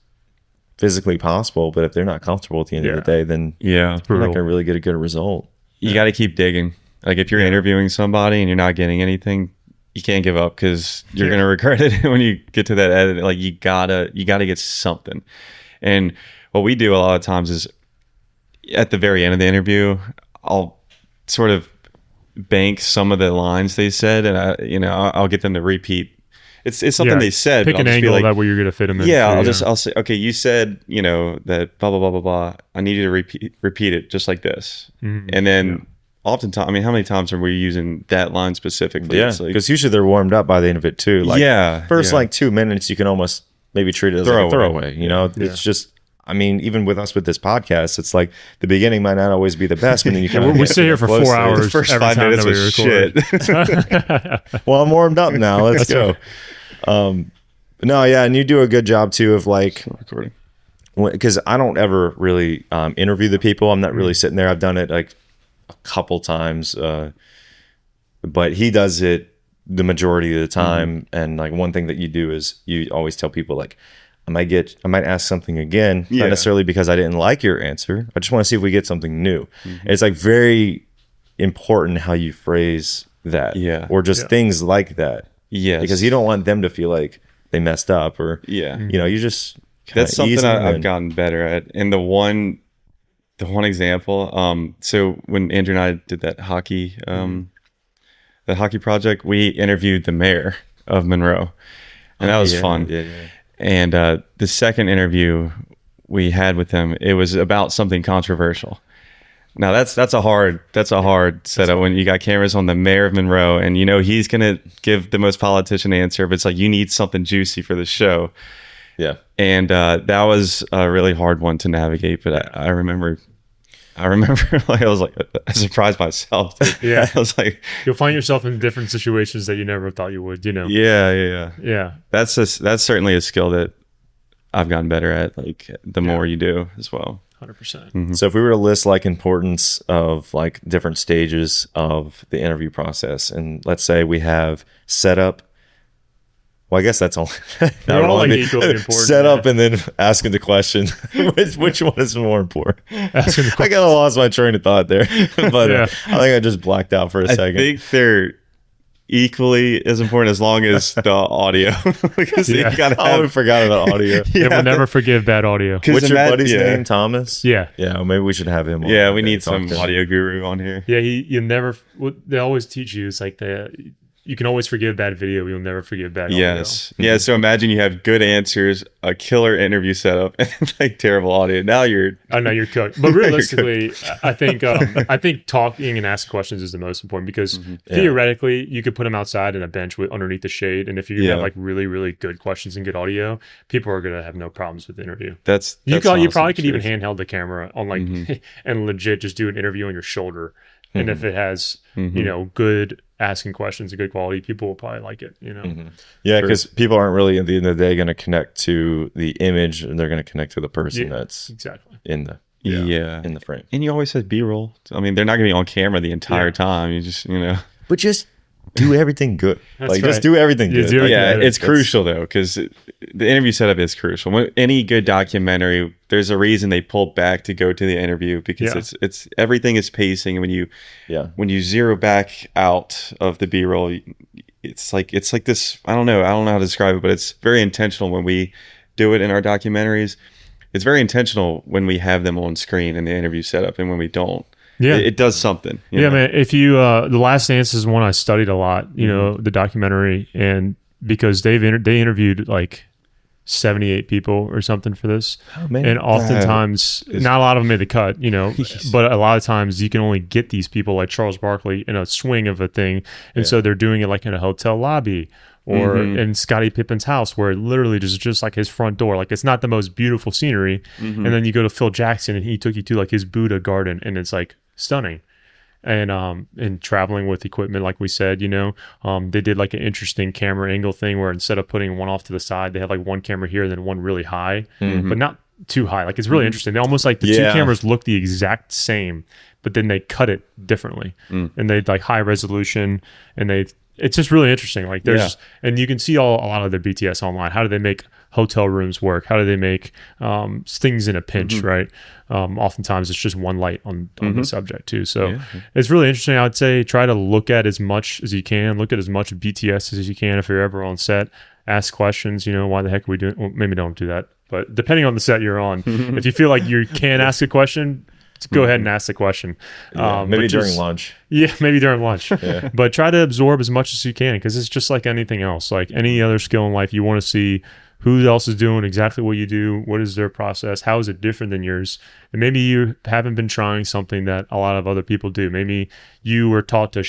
physically possible, but if they're not comfortable at the end of the day, then you're not going to really get a good result. You got to keep digging. Like if you're interviewing somebody and you're not getting anything, you can't give up, because you're going to regret it when you get to that edit. Like you gotta get something. And what we do a lot of times is at the very end of the interview, I'll sort of bank some of the lines they said, and I'll get them to repeat. It's something they said. Pick an angle that where you're going to fit them in. Yeah, I'll say, okay, you said, you know, that blah blah blah blah blah. I need you to repeat it just like this, and then. Oftentimes, I mean, how many times are we using that line specifically? Yeah, because usually they're warmed up by the end of it too. Like, first like 2 minutes, you can almost maybe treat it as like a throwaway. You know, it's just. I mean, even with us with this podcast, it's like the beginning might not always be the best, but then you kind of we sit here for 4 hours. The first 5 minutes was shit. Well, I'm warmed up now. Let's go. No, yeah, and you do a good job too of like recording, because I don't ever really interview the people. I'm not really sitting there. I've done it like a couple times, but he does it the majority of the time. And like one thing that you do is you always tell people like, I might ask something again, not necessarily because I didn't like your answer. I just want to see if we get something new. It's like very important how you phrase that, or just things like that. Yes, because you don't want them to feel like they messed up, or you know, you just that's something I've gotten better at. And the one example, so when Andrew and I did that hockey project, we interviewed the mayor of Monroe, and that was fun. And the second interview we had with him, it was about something controversial. Now that's a hard setup when you got cameras on the mayor of Monroe, and you know he's gonna give the most politician answer, but it's like you need something juicy for the show. Yeah, and that was a really hard one to navigate. But I remember like I was like surprised myself. Yeah, I was like, you'll find yourself in different situations that you never thought you would. You know. Yeah. That's certainly a skill that I've gotten better at. Like the more you do as well. 100%. So if we were to list like importance of like different stages of the interview process, and let's say we have setup. Well, I guess that's all. They're all like equally important. Set up and then asking the question. Which one is more important? I kind of lost my train of thought there, but I think I just blacked out for a second. I think they're equally as important as long as the audio, because you gotta have. We forgot about audio. We'll never forgive bad audio. What's your buddy's name? Thomas. Yeah. Well, maybe we should have him on. Yeah, we need some audio guru on here. Yeah, you never. They always teach you. It's like you can always forgive bad video. You'll never forgive bad audio. Yes. Yeah. So imagine you have good answers, a killer interview setup, and like terrible audio. Now you're cooked. But realistically, I think talking and asking questions is the most important, because theoretically you could put them outside in a bench underneath the shade, and if you have like really, really good questions and good audio, people are gonna have no problems with the interview. You probably could even handheld the camera on like and legit just do an interview on your shoulder. And if it has, good asking questions and good quality, people will probably like it, Yeah, because people aren't really at the end of the day going to connect to the image, and they're going to connect to the person that's exactly in the in the frame. And you always said B-roll. I mean, they're not going to be on camera the entire time. You just, But just do everything good. That's just right. do everything You good. do it yeah, good. it's crucial though, because the interview setup is crucial. When any good documentary, there's a reason they pulled back to go to the interview, because it's everything is pacing. And when you zero back out of the B-roll, it's like this. I don't know how to describe it, but it's very intentional when we do it in our documentaries. It's very intentional when we have them on screen in the interview setup, and when we don't. Yeah, it does something. You know? Man. If you, The Last Dance is one I studied a lot. The documentary, and because they interviewed like 78 people or something for this, and oftentimes not a lot of them made the cut. But a lot of times you can only get these people like Charles Barkley in a swing of a thing, and so they're doing it like in a hotel lobby. Or in Scottie Pippen's house, where literally just like his front door, like it's not the most beautiful scenery. And then you go to Phil Jackson, and he took you to like his Buddha garden, and it's like stunning. And traveling with equipment, like we said, they did like an interesting camera angle thing where instead of putting one off to the side, they had like one camera here and then one really high, but not too high. Like it's really interesting. They almost like the two cameras look the exact same, but then they cut it differently, and they like high resolution, and it's just really interesting. Like and you can see a lot of their BTS online. How do they make hotel rooms work? How do they make things in a pinch, right? Oftentimes it's just one light on the subject too. So it's really interesting. I would say try to look at as much as you can. Look at as much BTS as you can if you're ever on set. Ask questions, why the heck are we doing? Well, maybe don't do that. But depending on the set you're on, if you feel like you can ask a question, go ahead and ask the question. Maybe during lunch. Yeah, maybe during lunch. But try to absorb as much as you can, because it's just like anything else. Like any other skill in life, you want to see who else is doing exactly what you do. What is their process? How is it different than yours? And maybe you haven't been trying something that a lot of other people do. Maybe you were taught to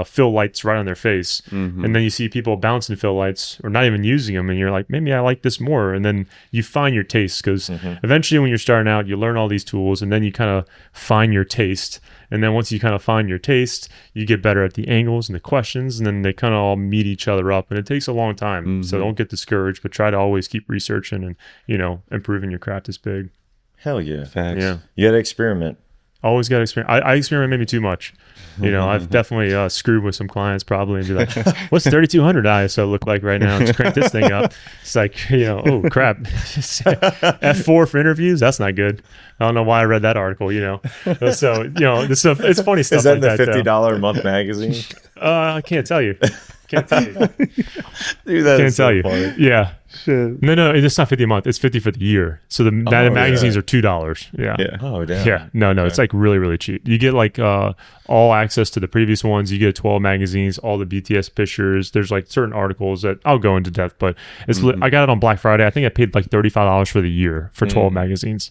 fill lights right on their face. And then you see people bouncing fill lights or not even using them. And you're like, maybe I like this more. And then you find your taste, because eventually when you're starting out, you learn all these tools, and then you kind of find your taste. And then once you kind of find your taste, you get better at the angles and the questions, and then they kind of all meet each other up. And it takes a long time. So don't get discouraged, but try to always keep researching, and, improving your craft is big. Hell yeah. Facts. Yeah. You got to experiment. Always got to experiment. I experiment maybe too much. I've definitely screwed with some clients probably, and be like, what's 3200 ISO look like right now? Just crank this thing up. It's like, oh crap. F4 for interviews? That's not good. I don't know why I read that article, So, this stuff, it's funny stuff. Is that like in the $50 a month magazine? I can't tell you. Dude, Can't tell you. Funny. Yeah. Shit. No, it's not 50 a month. It's 50 for the year. So the magazines are $2. Yeah. Oh, damn. Yeah. No, it's like really, really cheap. You get like all access to the previous ones. You get 12 magazines, all the BTS pictures. There's like certain articles that I'll go into depth, but it's I got it on Black Friday. I think I paid like $35 for the year for 12 magazines.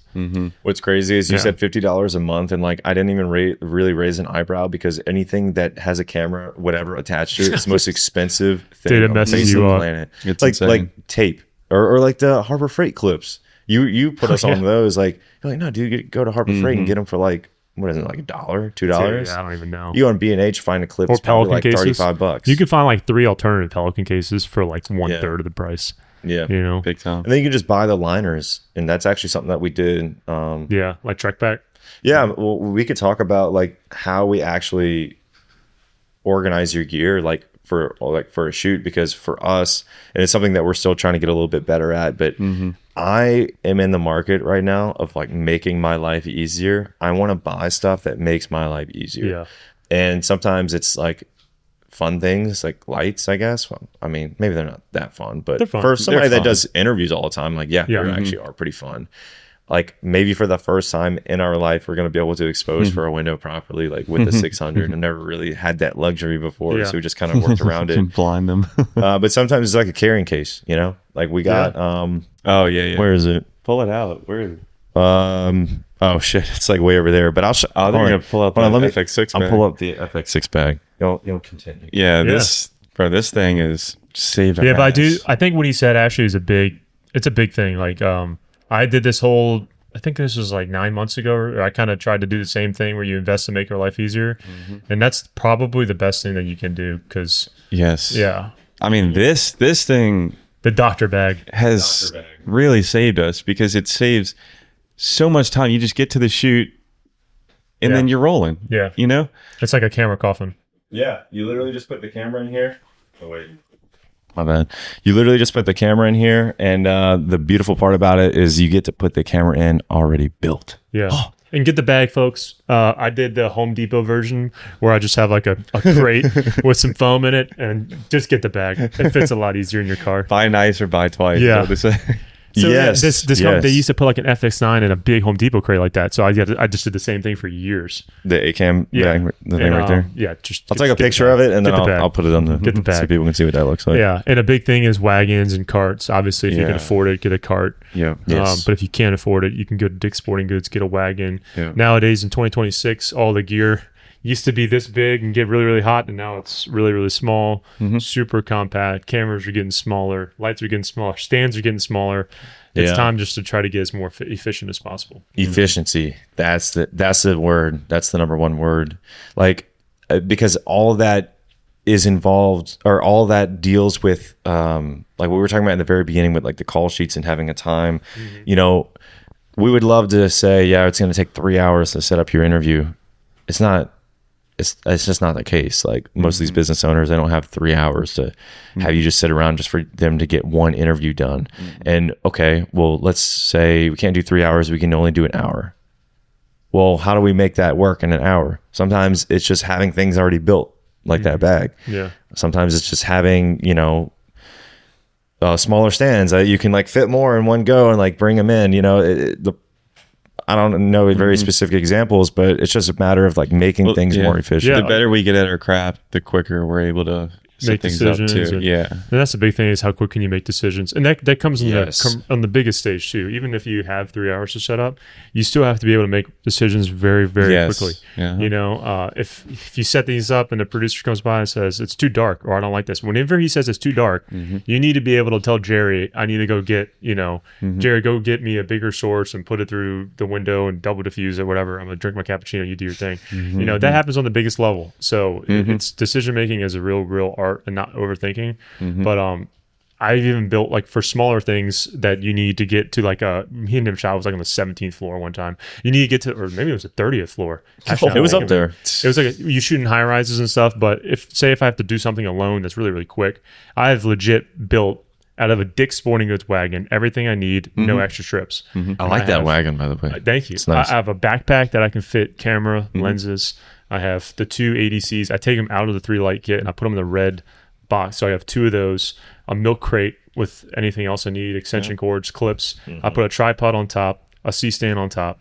What's crazy is you said $50 a month, and like I didn't even really raise an eyebrow, because anything that has a camera, whatever, attached to it, is the most expensive thing Dude, it on the messes face you of the up. planet. It's like insane. tape or like the Harbor Freight clips. You put us on those. Like you're like, no, dude, go to Harbor Freight and get them for like, what is it, like $1, $2? Yeah, I don't even know. You go on B&H, find a clip, Or it's probably Pelican like cases. $35. You can find like 3 alternative Pelican cases for like 1/3 of the price. Yeah. Big time. And then you can just buy the liners, and that's actually something that we did. Yeah, like Trek Pack. Yeah, well, we could talk about like how we actually organize your gear, like for a shoot, because for us, and it's something that we're still trying to get a little bit better at, but I am in the market right now of like making my life easier. I want to buy stuff that makes my life easier. Yeah. And sometimes it's like fun things like lights, I guess. Well, I mean, maybe they're not that fun, but They're fun. for somebody They're that fun. does interviews all the time, like, they actually are pretty fun. Like maybe for the first time in our life, we're going to be able to expose for a window properly, like with the 600. I never really had that luxury before. So we just kind of worked around it. Blind them. But sometimes it's like a carrying case, like we got, Oh yeah. where is it? Pull it out. Where is it? Oh shit. It's like way over there, but I'll Oh, they're gonna pull out the FX6 I'll bag. pull up the FX6 bag. You'll continue. Yeah, this thing is saved. Yeah, but I think what he said actually is it's a big thing. Like, I did this whole I think this was like 9 months ago. I kind of tried to do the same thing where you invest to make your life easier. And that's probably the best thing that you can do because, Yes. yeah, I mean, this thing the doctor bag. has really saved us because it saves so much time. You just get to the shoot and then you're rolling. Yeah. You know? It's like a camera coffin. Yeah, you literally just put the camera in here. Oh, wait. My bad. You literally just put the camera in here, and the beautiful part about it is you get to put the camera in already built. Yeah. And get the bag, folks. I did the Home Depot version where I just have like a crate with some foam in it and just get the bag. It fits a lot easier in your car. Buy nice or buy twice. Yeah. So Yes, this yes. they used to put like an FX9 in a big Home Depot crate like that. So I just did the same thing for years. The ACAM bag, the thing And, right there. Yeah, just I'll take a picture of it, and then Get the bag. I'll put it on the Get the bag. so people can see what that looks like. Yeah, and a big thing is wagons and carts. Obviously, if you can Yeah. afford it, get a cart. Yeah. Yes. But if you can't afford it, you can go to Dick's Sporting Goods, get a wagon. Yeah. Nowadays, in 2026, all the gear used to be this big and get really, really hot, and now it's really, really small, super compact. Cameras are getting smaller, lights are getting smaller, stands are getting smaller. It's Yeah. time just to try to get as more efficient as possible. Efficiency. That's the word. That's the number one word. Like, because all that is involved, or all that deals with, like what we were talking about in the very beginning with like the call sheets and having a time. You know, we would love to say, yeah, it's going to take 3 hours to set up your interview. It's not. It's just not the case. Like most of these business owners, they don't have 3 hours to have you just sit around just for them to get one interview done. And okay, well, let's say we can't do 3 hours. We can only do an hour. Well, how do we make that work in an hour? Sometimes it's just having things already built, like that bag. Yeah. Sometimes it's just having, smaller stands that you can like fit more in one go and like bring them in. I don't know very specific examples, but it's just a matter of like making things more efficient. Yeah. The better we get at our craft, the quicker we're able to set Make things up decisions too. and- Yeah. And that's the big thing is how quick can you make decisions, and that comes in Yes. on the biggest stage too. Even if you have 3 hours to set up, you still have to be able to make decisions very, very Yes. quickly. Yeah. If you set these up and the producer comes by and says it's too dark or I don't like this, whenever he says it's too dark, you need to be able to tell Jerry, I need to go get Jerry, go get me a bigger source and put it through the window and double diffuse or whatever. I'm gonna drink my cappuccino. You do your thing. That happens on the biggest level. So it's decision making is a real art and not overthinking. But I've even built like for smaller things that you need to get to like me and him shop was like on the 17th floor one time. You need to get to, or maybe it was the 30th floor. Actually, It was up there. It was like you shoot in high rises and stuff. But if I have to do something alone that's really, really quick, I've legit built out of a Dick's Sporting Goods wagon everything I need, no extra trips. I like that wagon, by the way. Thank you. It's nice. I have a backpack that I can fit camera, lenses. I have the 2 ADCs. I take them out of the 3 light kit and I put them in the red box. So I have 2 of those, a milk crate with anything else I need, extension cords, clips. I put a tripod on top, a C-stand on top,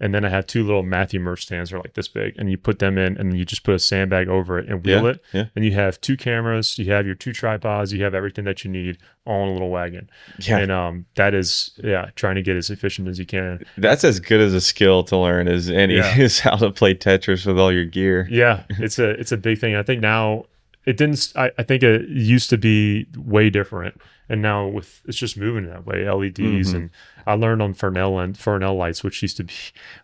and then I have 2 little Matthew merch stands that are like this big, and you put them in and you just put a sandbag over it and wheel it. Yeah. And you have 2 cameras, you have your 2 tripods, you have everything that you need all in a little wagon. Yeah. And that is, trying to get as efficient as you can. That's as good as a skill to learn as any is how to play Tetris with all your gear. Yeah, it's a big thing. I think now it didn't. I think it used to be way different, and now it's just moving that way. LEDs and I learned on Fresnel lights, which used to be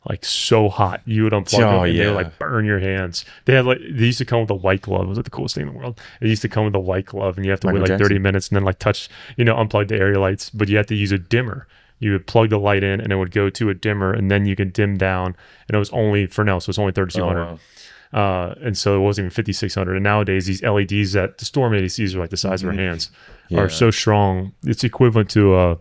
like so hot. You would unplug them and they would like burn your hands. They used to come with a white glove. It was like the coolest thing in the world. It used to come with a white glove, and you have to wait like 30 minutes and then like touch, unplug the area lights. But you have to use a dimmer. You would plug the light in, and it would go to a dimmer, and then you can dim down. And it was only Fresnel, so it's only 3200. wow. And so it wasn't even 5600. And nowadays these LEDs that the Storm ADCs are like the size of our hands are so strong. It's equivalent to a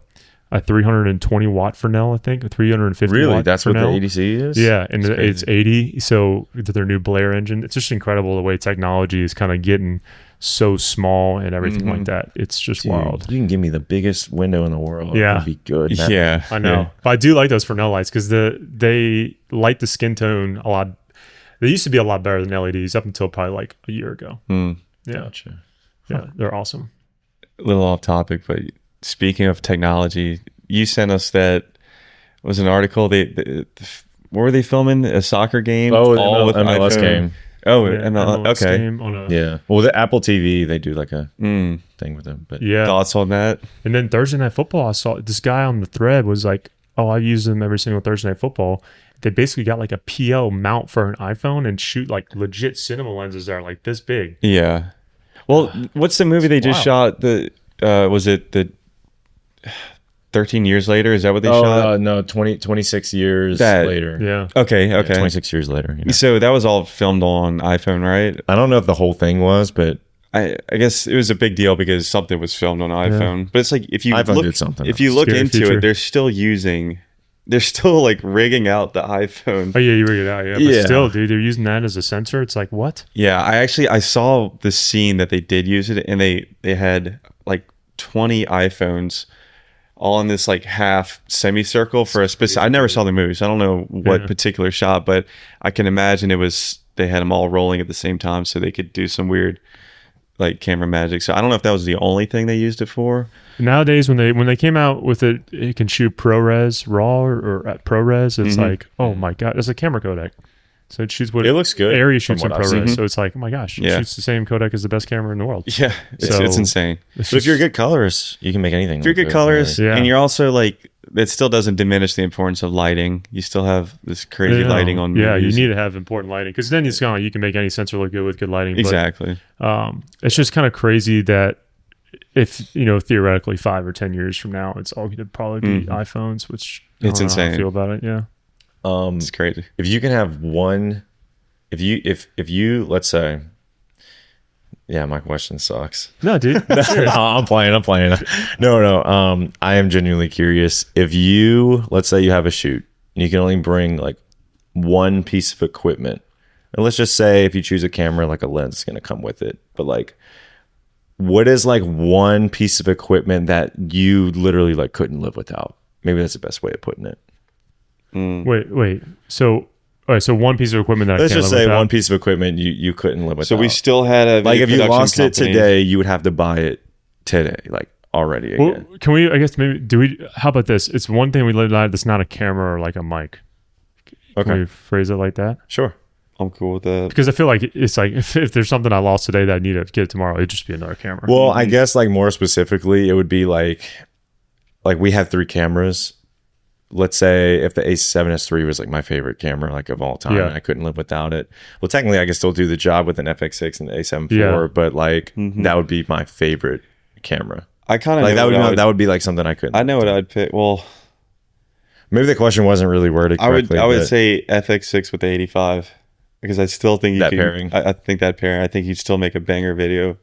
320 watt Fresnel, I think, a 350 Really? watt That's Fresnel. what the ADC is? Yeah, and it's 80. So their new Blair engine. It's just incredible the way technology is kind of getting so small and everything like that. It's just wild. You can give me the biggest window in the world. Yeah. It'd be good. man. Yeah. I know. But I do like those Fresnel lights because they light the skin tone a lot. They used to be a lot better than LEDs up until probably like a year ago. Yeah. Gotcha. Yeah. They're awesome. A little off topic, but speaking of technology, you sent us that was an article. What were they filming? A soccer game? Oh, all MLS iPhone? game. Oh, Yeah, MLS, MLS okay. game on a- Yeah. Well, the Apple TV, they do like a thing with them. But Yeah. Thoughts on that? And then Thursday Night Football, I saw this guy on the thread was like oh, I use them every single Thursday Night Football. They basically got like a PL mount for an iPhone and shoot like legit cinema lenses that are like this big. Yeah. Well, what's the movie they just shot? Was it the 13 years later? Is that what they shot? No, 26 years later. Yeah. Okay. 26 years later. Yeah. So that was all filmed on iPhone, right? I don't know if the whole thing was, but I guess it was a big deal because something was filmed on iPhone. Yeah. But it's like if you iPhone look, did something if you look Scary into future. it, they're still like rigging out the iPhone. Oh yeah, you rig it out. Yeah. But still, dude, they're using that as a sensor. It's like, what? Yeah, I saw the scene that they did use it, and they had like 20 iPhones all in this like half semicircle for a specific. I never saw the movie, so I don't know what particular shot, but I can imagine they had them all rolling at the same time, so they could do some weird like camera magic. So I don't know if that was the only thing they used it for. Nowadays, when they came out with it can shoot ProRes RAW or at ProRes. It's like, oh my god, it's a camera codec. So it shoots what it looks good. Area shoots in from what I've seen. ProRes. So it's like, oh my gosh, it shoots the same codec as the best camera in the world. Yeah, it's insane. But if you're a good colorist, you can make anything. If you're a good colorist, really. and you're also like, it still doesn't diminish the importance of lighting. You still have this crazy lighting on movies. Yeah, you need to have important lighting because then it's gone. You can make any sensor look good with good lighting. Exactly. But, it's just kind of crazy that if theoretically 5 or 10 years from now, it's all going to probably be iPhones, which it's insane. How I feel about it. Yeah. It's crazy. If you can have one, if you let's say, yeah, my question sucks. No, dude. No, I'm playing. No. I am genuinely curious. If you, let's say you have a shoot and you can only bring like one piece of equipment, and let's just say if you choose a camera, like a lens is going to come with it, but like, what is like one piece of equipment that you literally like couldn't live without? Maybe that's the best way of putting it. Wait. So, all right, so one piece of equipment that Let's I can't just live say without. one piece of equipment you couldn't live without. So we still had a like if you production lost it company. today, you would have to buy it today, like already again. Well, can we? I guess maybe how about this? It's one thing we live without that's not a camera or like a mic. Can we phrase it like that? Sure. I'm cool with that. Because I feel like it's like if there's something I lost today that I need to get tomorrow, it'd just be another camera. Well, I guess like more specifically, it would be like we have 3 cameras. Let's say if the A7S III was like my favorite camera like of all time, and I couldn't live without it. Well, technically I could still do the job with an FX6 and the A7 IV, but like that would be my favorite camera. I kind of like that would be like something I couldn't. I know what I'd pick. Well, maybe the question wasn't really worded correctly. I would say FX6 with the 85 because I still think pairing. I think that pairing. I think you'd still make a banger video.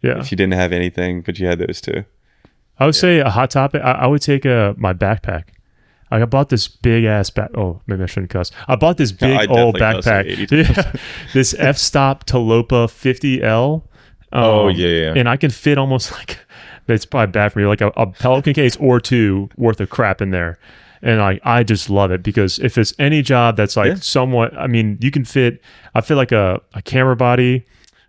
Yeah. If you didn't have anything, but you had those two. I would say a hot topic. I would take my backpack. I bought this big ass Oh, maybe I shouldn't cuss. I bought this big old backpack. This F-Stop Talopa 50L. Yeah. And I can fit almost like, it's probably bad for me, like a Pelican case or 2 worth of crap in there. And I just love it because if it's any job that's like somewhat, I mean, you can fit, I feel like a camera body.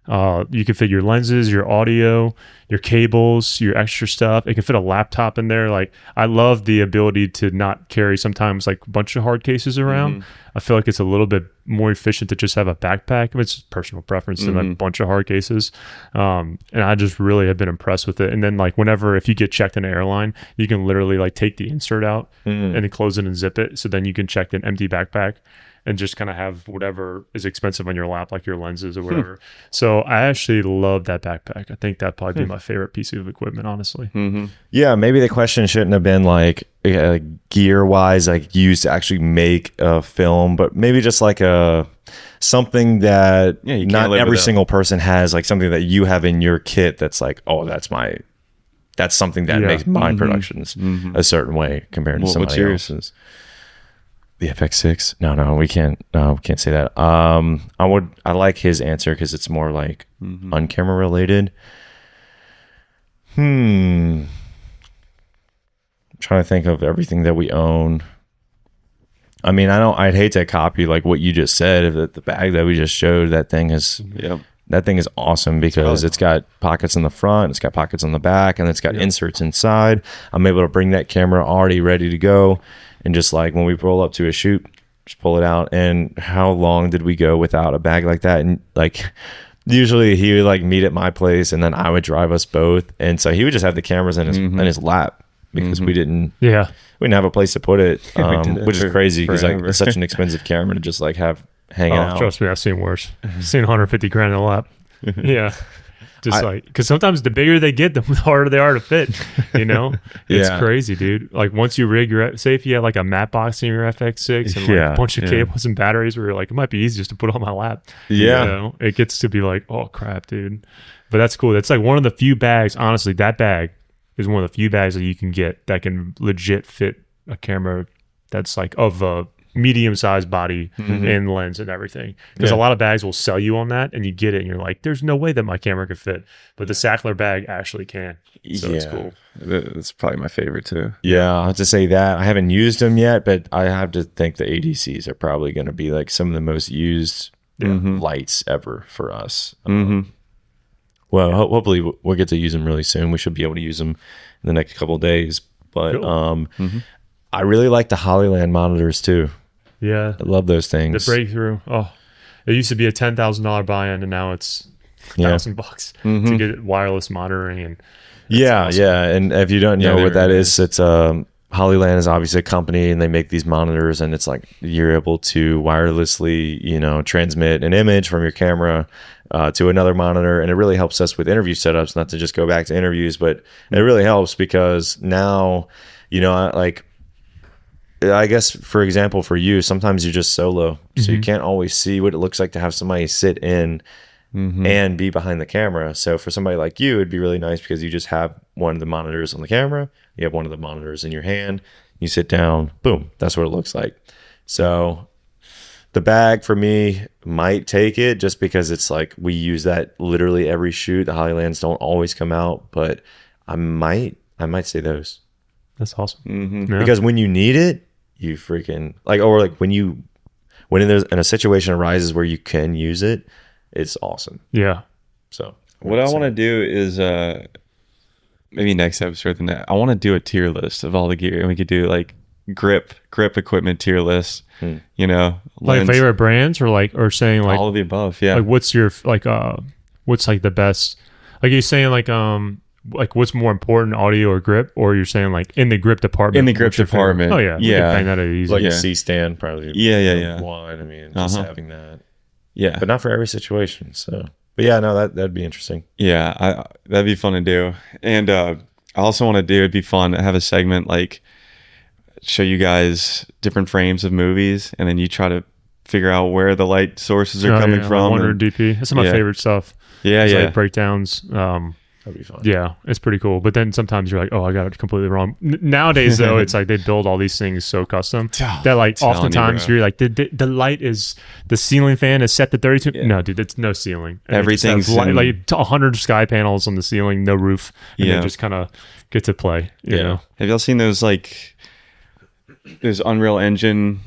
You can fit your lenses, your audio, your cables, your extra stuff. It can fit a laptop in there. Like, I love the ability to not carry sometimes like a bunch of hard cases around. I feel like it's a little bit more efficient to just have a backpack. It's personal preference than a bunch of hard cases. And I just really have been impressed with it. And then like if you get checked in an airline, you can literally like take the insert out and then close it and zip it. So then you can check an empty backpack and just kind of have whatever is expensive on your lap, like your lenses or whatever. So I actually love that backpack. I think that'd probably be my favorite piece of equipment, honestly. Yeah, maybe the question shouldn't have been like gear wise, like used to actually make a film, but maybe just like something that not every single person has, like something that you have in your kit that's like, oh, that's something that makes my productions a certain way compared to somebody else's. The FX6? No, we can't say that. I like his answer because it's more like on-camera related. I'm trying to think of everything that we own. I mean, I'd hate to copy like what you just said. If the bag that we just showed, that thing is awesome because it's got pockets in the front, it's got pockets on the back, and it's got inserts inside. I'm able to bring that camera already ready to go. And just like when we roll up to a shoot, just pull it out. And how long did we go without a bag like that? And like usually he would like meet at my place and then I would drive us both. And so he would just have the cameras in his lap because we didn't have a place to put it, which is crazy because like it's such an expensive camera to just like have hanging out. Trust me, I've seen worse. I've seen 150 grand in a lap. Yeah. Just because sometimes the bigger they get, the harder they are to fit, you know? It's crazy, dude. Like once you rig say if you have like a matte box in your FX6 and like a bunch of cables and batteries where you're like, it might be easy just to put on my lap. Yeah. You know? It gets to be like, oh crap, dude. But that's cool. That's like one of the few bags, honestly, that bag is one of the few bags that you can get that can legit fit a camera that's like of a medium-sized body and lens and everything, because a lot of bags will sell you on that and you get it and you're like, there's no way that my camera could fit, but the Sackler bag actually can. So it's cool. It's probably my favorite too. I have to say that I haven't used them yet, but I have to think the ADCs are probably going to be like some of the most used lights ever for us. Well, hopefully we'll get to use them really soon. We should be able to use them in the next couple of days, but I really like the Hollyland monitors too. Yeah, I love those things. The Breakthrough. Oh, it used to be a $10,000 buy-in, and now it's $1,000 to get wireless monitoring. And awesome. And if you don't know what that is, it's Hollyland is obviously a company, and they make these monitors, and it's like you're able to wirelessly, transmit an image from your camera to another monitor, and it really helps us with interview setups. Not to just go back to interviews, but it really helps because now, I guess, for example, for you, sometimes you're just solo, so you can't always see what it looks like to have somebody sit in and be behind the camera. So for somebody like you, it'd be really nice because you just have one of the monitors on the camera, you have one of the monitors in your hand, you sit down, boom, that's what it looks like. So the bag for me might take it just because it's like we use that literally every shoot. The Hollylands don't always come out, but I might say those. That's awesome. Because when you need it, you freaking when there's in a situation arises where you can use it, it's awesome. Yeah. So what I want to do is maybe next episode I want to do a tier list of all the gear, and we could do like grip equipment tier list. Like favorite brands or saying like all of the above. Yeah. Like what's your what's like the best? Like you're saying like what's more important, audio or grip, or you're saying like in the grip department? In the grip department. Oh yeah, we can bang that easy. Like a C-stand probably. Yeah. One, I mean, just having that. Yeah, but not for every situation. So, but yeah, no, that'd be interesting. Yeah, that'd be fun to do. And I also want to do. It'd be fun to have a segment like show you guys different frames of movies, and then you try to figure out where the light sources are coming from. Wonder DP. That's some of my favorite stuff. Yeah, like breakdowns. That'd be fun. Yeah, it's pretty cool. But then sometimes you're like, oh, I got it completely wrong. Nowadays, though, it's like they build all these things so custom that like oftentimes you're like, the light is, the ceiling fan is set to 32. Yeah. No, dude, it's no ceiling. And everything's like 100 sky panels on the ceiling, no roof. And they just kind of get to play, you know? Have y'all seen those those Unreal Engine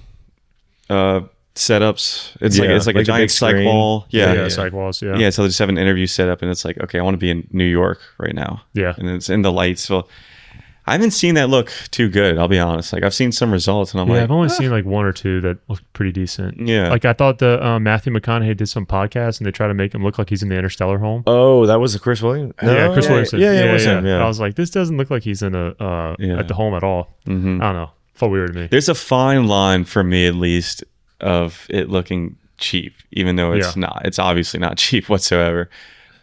setups? It's like a giant cyc wall. Cyc walls. Yeah. So they just have an interview set up, and it's like, okay, I want to be in New York right now. Yeah. And it's in the lights. So I haven't seen that look too good, I'll be honest. Like I've seen some results, and I'm like, I've only seen like one or two that look pretty decent. Yeah. Like I thought the Matthew McConaughey did some podcast, and they try to make him look like he's in the Interstellar home. Oh, that was Chris Williams. Yeah, Chris Williamson. Yeah. I was like, this doesn't look like he's in at the home at all. I don't know. Felt weird to me. There's a fine line for me, at least, of it looking cheap, even though it's not. It's obviously not cheap whatsoever,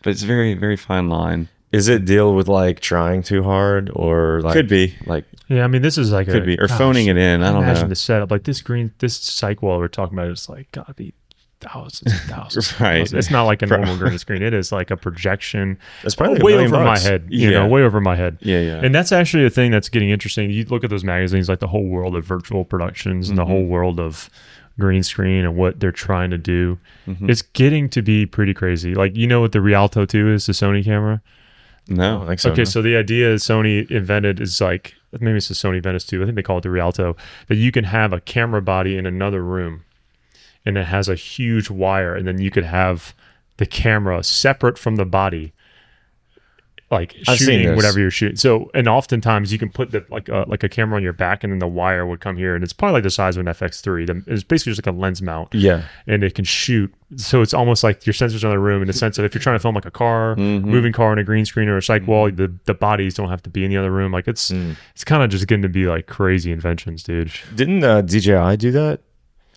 but it's very, very fine line. Is it deal with like trying too hard, or like could be like? Yeah, I mean, this is like could be or phoning it in. I don't know. Imagine the setup like this cyc wall we're talking about. It's like gotta be thousands and thousands. Right. It's not like a normal green screen. It is like a projection. It's probably way over my head. You know, way over my head. Yeah. And that's actually a thing that's getting interesting. You look at those magazines, like the whole world of virtual productions and the whole world of green screen and what they're trying to do. It's getting to be pretty crazy. Like, you know what the Rialto 2 is, the Sony camera? No, I think so. Okay, so the idea Sony invented is like, maybe it's the Sony Venice 2. I think they call it the Rialto, that you can have a camera body in another room and it has a huge wire, and then you could have the camera separate from the body like I've seen shooting this. whatever you're shooting. So, and oftentimes you can put the like a camera on your back, and then the wire would come here, and it's probably like the size of an FX3. It's basically just like a lens mount, Yeah. and it can shoot. So it's almost like your sensors are in the room in the sense that if you're trying to film like a car, moving car on a green screen or a cycle wall, the bodies don't have to be in the other room. Like it's kind of just getting to be like crazy inventions, dude. Didn't DJI do that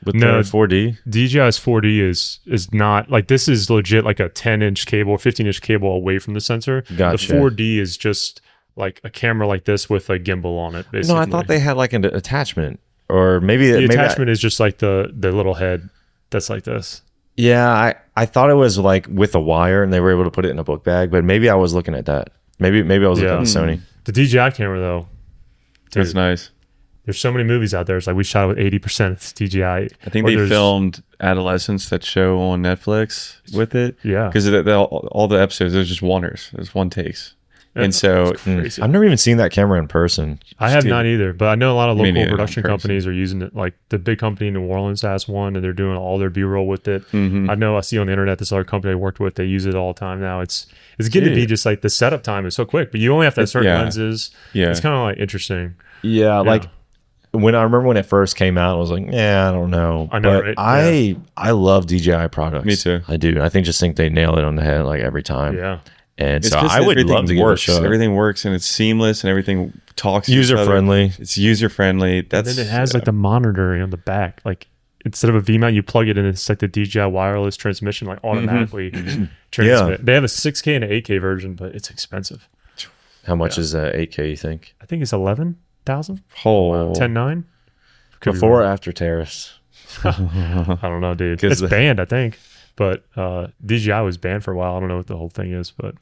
with No. their 4D? DJI's 4D is not like, this is legit like a 10-inch cable, 15-inch cable away from the sensor. Gotcha. The 4D is just like a camera like this with a gimbal on it, basically. No, I thought they had like an attachment, or maybe the maybe attachment is just like the little head that's like this. Yeah, I thought it was like with a wire, and they were able to put it in a book bag. But maybe I was looking at that. Maybe I was looking at Sony. The DJI camera though, dude, That's nice. there's so many movies out there. It's like we shot with 80% DJI. I think they filmed Adolescence, that show on Netflix with it. Yeah. Because all the episodes, there's just oneers. There's one takes. And so crazy. I've never even seen that camera in person. I have not either, but I know a lot of Me local neither, production in person. companies are using it. Like the big company in New Orleans has one, and they're doing all their B-roll with it. I know I see on the internet this other company I worked with, they use it all the time now. It's good to be just like the setup time is so quick, but you only have to have certain lenses. Yeah. It's kind of like interesting. Yeah, like when I remember when it first came out, I was like, yeah, I don't know. I know, But right? I love DJI products. Me too. I do. I think they nail it on the head like every time. Yeah. And it's so 'cause I would everything love to give it a works. shot. Everything works and it's seamless and everything talks to each User other. friendly. It's user friendly. That's And then it has like the monitoring on the back. Like instead of a V mount, you plug it in. It's like the DJI wireless transmission, like automatically transmit. They have a 6K and an 8K version, but it's expensive. How much is 8K, you think? I think it's 11,000, whole 10.9. Before or after tariffs? I don't know, dude. 'Cause It's banned, I think. But DJI was banned for a while. I don't know what the whole thing is, but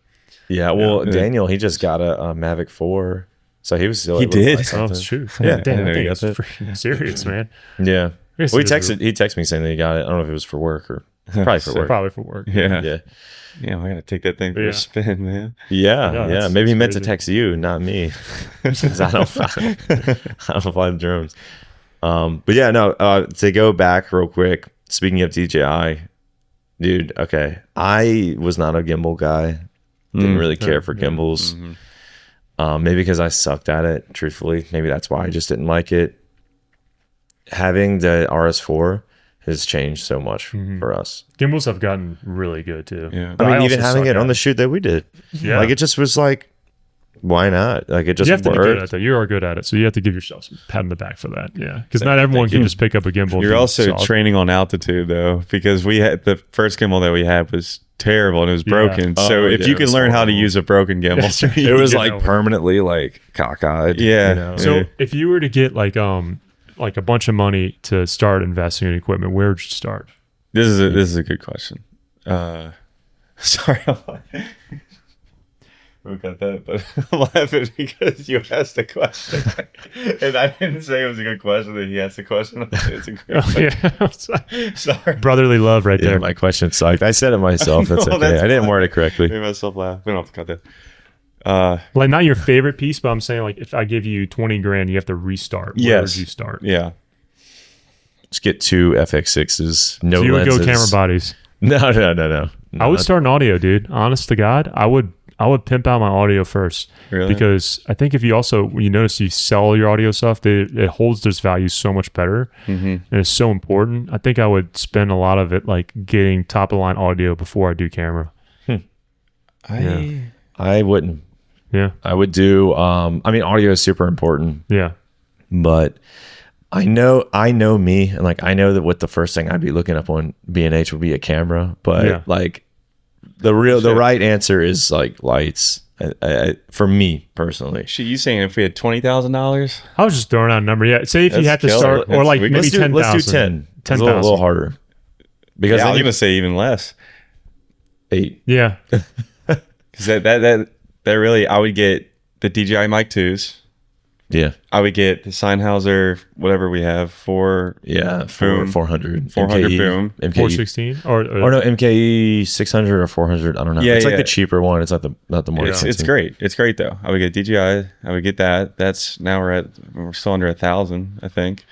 Yeah, well, Daniel, he just got a Mavic 4. So he was still He able to buy did? something. it's true. Yeah, Damn, I that know thing you is got that. freaking serious, man. Yeah. Yes, Well, it is. he texted me saying that he got it. I don't know if it was for work or probably for work. Probably for work. Yeah. Yeah. Yeah, I gotta take that thing for Yeah. a spin, man. Yeah, No, yeah. that's- Maybe he that's meant to crazy. text you, not me. 'Cause I don't fly the drones. But yeah, no, to go back real quick, speaking of DJI, dude, okay. I was not a gimbal guy. Didn't really care for gimbals. Maybe because I sucked at it, truthfully. Maybe that's why I just didn't like it. Having the RS4 has changed so much for us. Gimbals have gotten really good too. Yeah. But I mean, also even having suck it on at the shoot that we did. Yeah. Like, it just was like, why not? Like, it just you have to be good worked. at that. You are good at it, so you have to give yourself some pat on the back for that. Yeah, because not everyone can just pick up a gimbal. You're and also solve. training on altitude though, because we had the first gimbal that we had was terrible and it was broken. Oh, So if yeah, you it can was learn how to horrible. use a broken gimbal, It was You like know. permanently like cockeyed. Yeah. You know? So if you were to get like a bunch of money to start investing in equipment, where would you start? this is a good question. Sorry, we got that, but I'm laughing because you asked a question, and I didn't say it was a good question. That he asked the question. It's a great question. Yeah, Sorry, brotherly love right Yeah, there. my question sucked. I said it myself. That's No, okay. that's I didn't fine. word it correctly. made myself laugh. We don't have to cut that. Like not your favorite piece, but I'm saying like if I give you 20 grand, you have to restart. Where Yes. would you start? Yeah, Just get 2 FX6s. No So you would lenses. go camera bodies. No. I would start an audio, dude. Honest to God, I would pimp out my audio first. Really? Because I think if you also, when you notice you sell your audio stuff, it holds this value so much better, and it's so important. I think I would spend a lot of it like getting top of the line audio before I do camera. I wouldn't. Yeah, I would do. I mean, audio is super important, yeah, but I know me, and like I know that what the first thing I'd be looking up on B&H would be a camera, but Yeah. like the right answer is like lights. For me personally. Shit, you saying if we had $20,000? I was just throwing out a number. Yeah, say if you That's had to killer. start, or That's- like we can- maybe 10,000. Let's do 10. It's a 10,000. little harder. Because Yeah, I then was you gonna say even less. 8. Yeah, Because that really, I would get the DJI Mic 2s. Yeah. I would get the Sennheiser, whatever we have, for Yeah. Boom. 400. 400 MKE, boom. MKE. 416 or Or no, MKE 600 or 400. I don't know. Yeah, it's like yeah. the cheaper one. It's not the more It's expensive. great. It's great though. I would get DJI. I would get that. That's now we're still under 1,000, I think.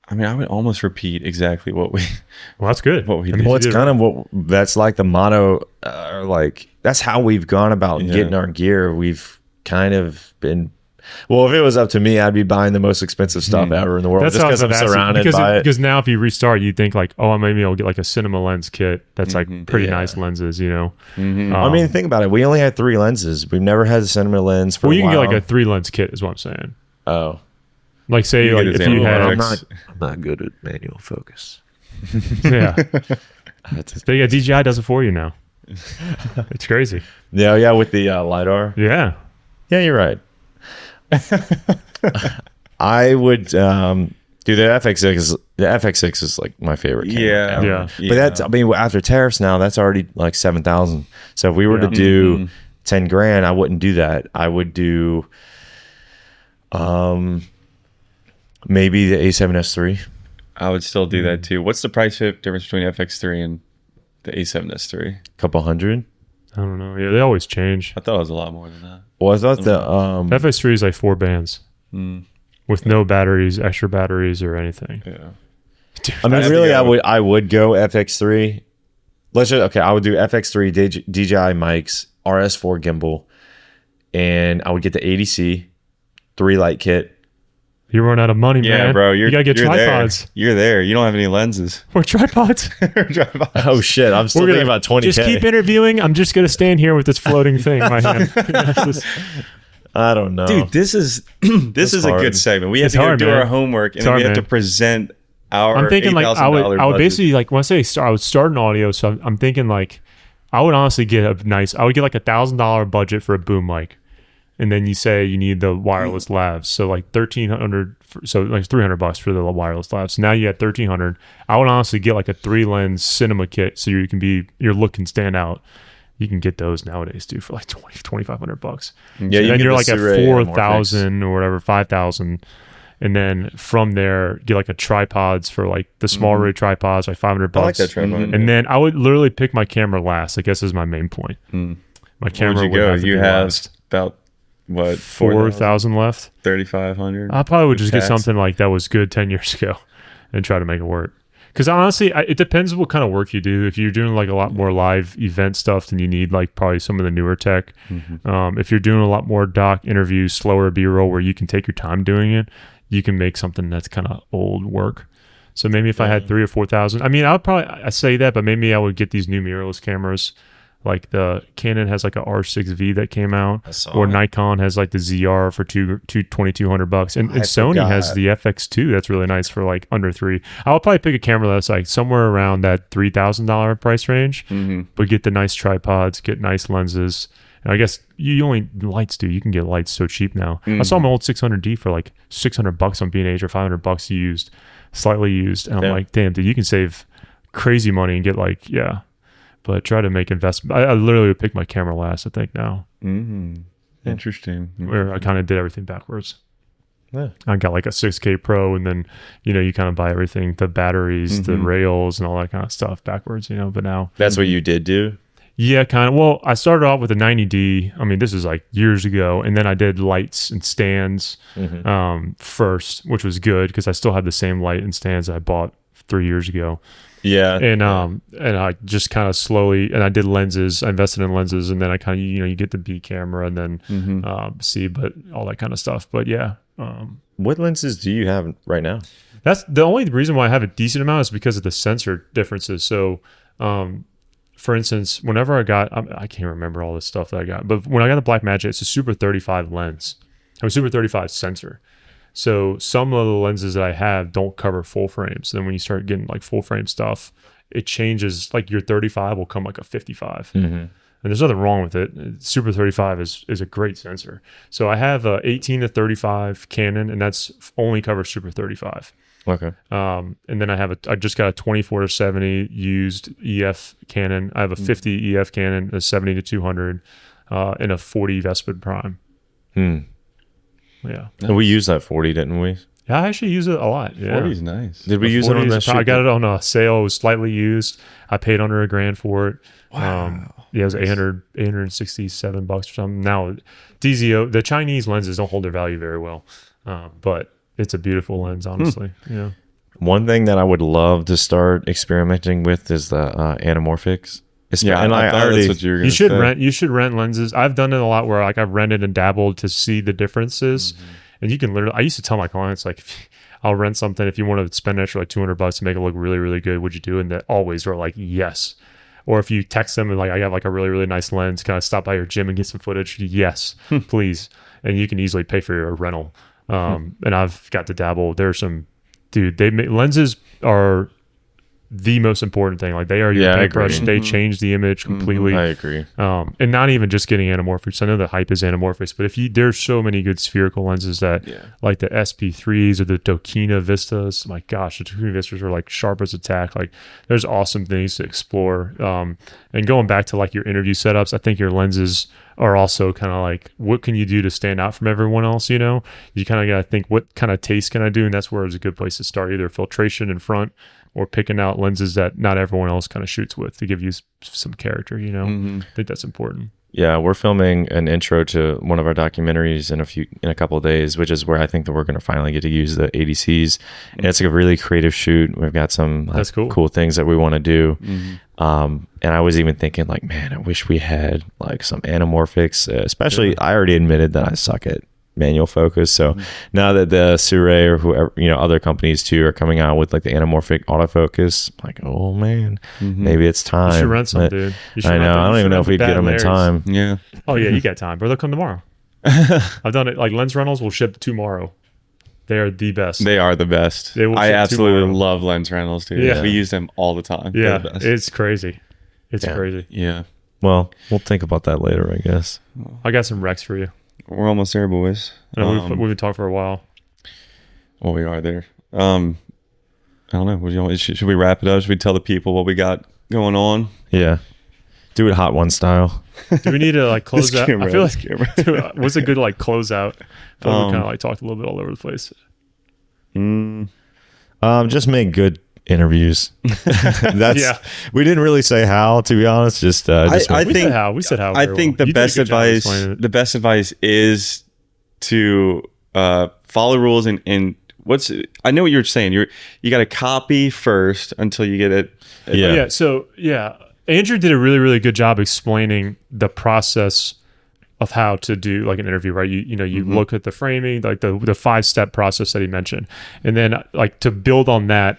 I mean, I would almost repeat exactly what we Well, that's good. what we I did. mean, Well, it's you did kind of what that's like the motto, like that's how we've gone about Yeah. getting our gear. We've kind of been, well, if it was up to me, I'd be buying the most expensive stuff ever in the world That's just how I because I'm was asking, surrounded by it. Because now if you restart, you think like, oh, maybe I'll get like a cinema lens kit that's like pretty Yeah. nice lenses, you know. I mean, think about it. We only had 3 lenses. We've never had a cinema lens for Well, a you can while. get like a 3 lens kit, is what I'm saying. Oh. Like say You like get if a you Xamarin had, X. I'm not good at manual focus. yeah, but yeah, DJI does it for you now. It's crazy. Yeah, with the LiDAR. Yeah, Yeah, you're right. I would do the FX6. The FX6 is like my favorite camera Yeah. ever. Yeah. But that's, I mean, after tariffs now, that's already like 7,000. So if we were to do 10 grand, I wouldn't do that. I would do maybe the A7S3. I would still do that too. What's the price difference between FX3 and the A7S3? Couple hundred. I don't know. Yeah, they always change. I thought it was a lot more than that. Well, I thought the FS3 is like 4 bands with no batteries, extra batteries, or anything. Yeah. Dude, I mean, That's really, the- I would go FX3. I would do FX3 DJI mics, RS4 gimbal, and I would get the ADC 3 light kit. you run out of money, Yeah, man. bro. You gotta get you're tripods. There. You're there. You don't have any lenses. Or tripods. Oh shit! I'm still We're thinking gonna about 20K. Just keep interviewing. I'm just gonna stand here with this floating thing in my hand. I don't know, Dude, this is this is a hard. good segment. We have It's to go hard, do man. our homework and It's then hard, we have to man. present our I'm thinking like I would budget. basically like when I say start, I would start an audio. So I'm thinking like I would honestly get a nice. I would get like $1,000 budget for a boom mic, and then you say you need the wireless lavs. So like 1,300. So like $300 for the wireless lavs. So now you have 1,300. I would honestly get like a 3 lens cinema kit so you can be your look can stand out. You can get those nowadays, dude, for like $2,500. Yeah, And then get you're the like at Sirui 4,000 or whatever, 5,000. And then from there, get like a tripods for like the small array tripods, like $500. I like that tripod. And then I would literally pick my camera last. I guess is my main point. My Where'd camera you would go? have to You be have last. about what 4,000 left. 3,500. I probably would just get tax. something like that was good 10 years ago and try to make it work. Because honestly, it depends what kind of work you do. If you're doing like a lot more live event stuff, then you need like probably some of the newer tech. If you're doing a lot more doc interviews, slower B-roll where you can take your time doing it, you can make something that's kind of old work. So maybe if I had 3,000 or 4,000, I mean, I say that, but maybe I would get these new mirrorless cameras. Like the Canon has like a R6V that came out, or Nikon has like the ZR for $2,200, and Sony has the FX2 that's really nice for like under $3,000. I would probably pick a camera that's like somewhere around that $3,000 price range, but get the nice tripods, get nice lenses. And I guess you only lights, dude. You can get lights so cheap now. I saw my old 600D for like $600 on B&H or $500 used, slightly used, and I'm like, damn, dude, you can save crazy money and get like, yeah. But try to make investment. I literally would pick my camera last, I think, now. Interesting. Where I kind of did everything backwards. Yeah. I got like a 6K Pro, and then, you kind of buy everything, the batteries, the rails, and all that kind of stuff backwards, But now, That's what you did do. yeah, kind of. Well, I started off with a 90D. I mean, this is like years ago. And then I did lights and stands first, which was good because I still had the same light and stands I bought 3 years ago. Yeah. And I just kind of slowly, and I did lenses. I invested in lenses, and then I kind of you get the B camera, and then C, but all that kind of stuff. But yeah, What lenses do you have right now? that's the only reason why I have a decent amount is because of the sensor differences. So, for instance, whenever I can't remember all this stuff that I got, but when I got the Blackmagic, it's a Super 35 lens, a Super 35 sensor. So some of the lenses that I have don't cover full frames. Then when you start getting like full frame stuff, it changes. Like your 35 will come like a 55. And there's nothing wrong with it. Super 35 is a great sensor. So I have a 18 to 35 Canon, and that's only covers Super 35. Okay. And then I just got a 24 to 70 used EF Canon. I have a 50 EF Canon, a 70 to 200, and a 40 Vespid Prime. Yeah. And we used that 40, didn't we? Yeah, I actually use it a lot. Yeah. 40's nice. Did we use it on that shoot? I got it on a sale. It was slightly used. I paid under $1,000 for it. Wow. Yeah, it was $867 or something. Now, DZO, the Chinese lenses don't hold their value very well, but it's a beautiful lens, honestly. Yeah. One thing that I would love to start experimenting with is the anamorphics. Yeah, and I thought that's what you were going to say. You should rent lenses. I've done it a lot where like I've rented and dabbled to see the differences. And you can literally, I used to tell my clients, like, I'll rent something. If you want to spend an extra like $200 to make it look really, really good, would you do it? And they always are like, yes. Or if you text them and like, I got like a really, really nice lens, can I stop by your gym and get some footage? Yes, please. And you can easily pay for your rental. And I've got to dabble. There's some, dude, lenses are the most important thing. Like they are your paintbrush. They change the image completely. I agree. And not even just getting anamorphics. I know the hype is anamorphics, but there's so many good spherical lenses that like the SP3s or the Dokina Vistas. My gosh, the Dokina Vistas are like sharp as a tack. Like there's awesome things to explore. And going back to like your interview setups, I think your lenses are also kind of like, what can you do to stand out from everyone else? You know, you kind of got to think, what kind of taste can I do? And that's where it's a good place to start, either filtration in front or picking out lenses that not everyone else kind of shoots with to give you some character, you know? I think that's important. Yeah, we're filming an intro to one of our documentaries in a couple of days, which is where I think that we're going to finally get to use the ADCs. And it's like a really creative shoot. We've got some that's cool things that we want to do. And I was even thinking like, man, I wish we had like some anamorphics, especially I already admitted that I suck at manual focus. So now that the Sirui or whoever, you know, other companies too are coming out with like the anamorphic autofocus, I'm like, oh man, maybe it's time. You should rent some, dude. I know. I don't even know if we'd get them in time. Yeah. Oh yeah, you got time, bro. They'll come tomorrow. I've done it. Like lens rentals will ship tomorrow. They are the best. They are the best. I absolutely love lens rentals, dude. Yeah. We use them all the time. Yeah, it's crazy. It's crazy. Yeah. Well, we'll think about that later, I guess. I got some recs for you. We're almost there, boys. We've been talking for a while. Well, we are there. I don't know. Should we wrap it up? Should we tell the people what we got going on? Yeah. Do it Hot One style. Do we need to like close out? I feel like what's a good like close out? I feel like we kind of like talked a little bit all over the place. Just make good interviews. We didn't really say how, to be honest. We said how. I think the best advice is to follow rules and I know what you're saying. You got to copy first until you get it. So Andrew did a really, really good job explaining the process of how to do like an interview, right? You look at the framing, like the 5-step process that he mentioned, and then like to build on that.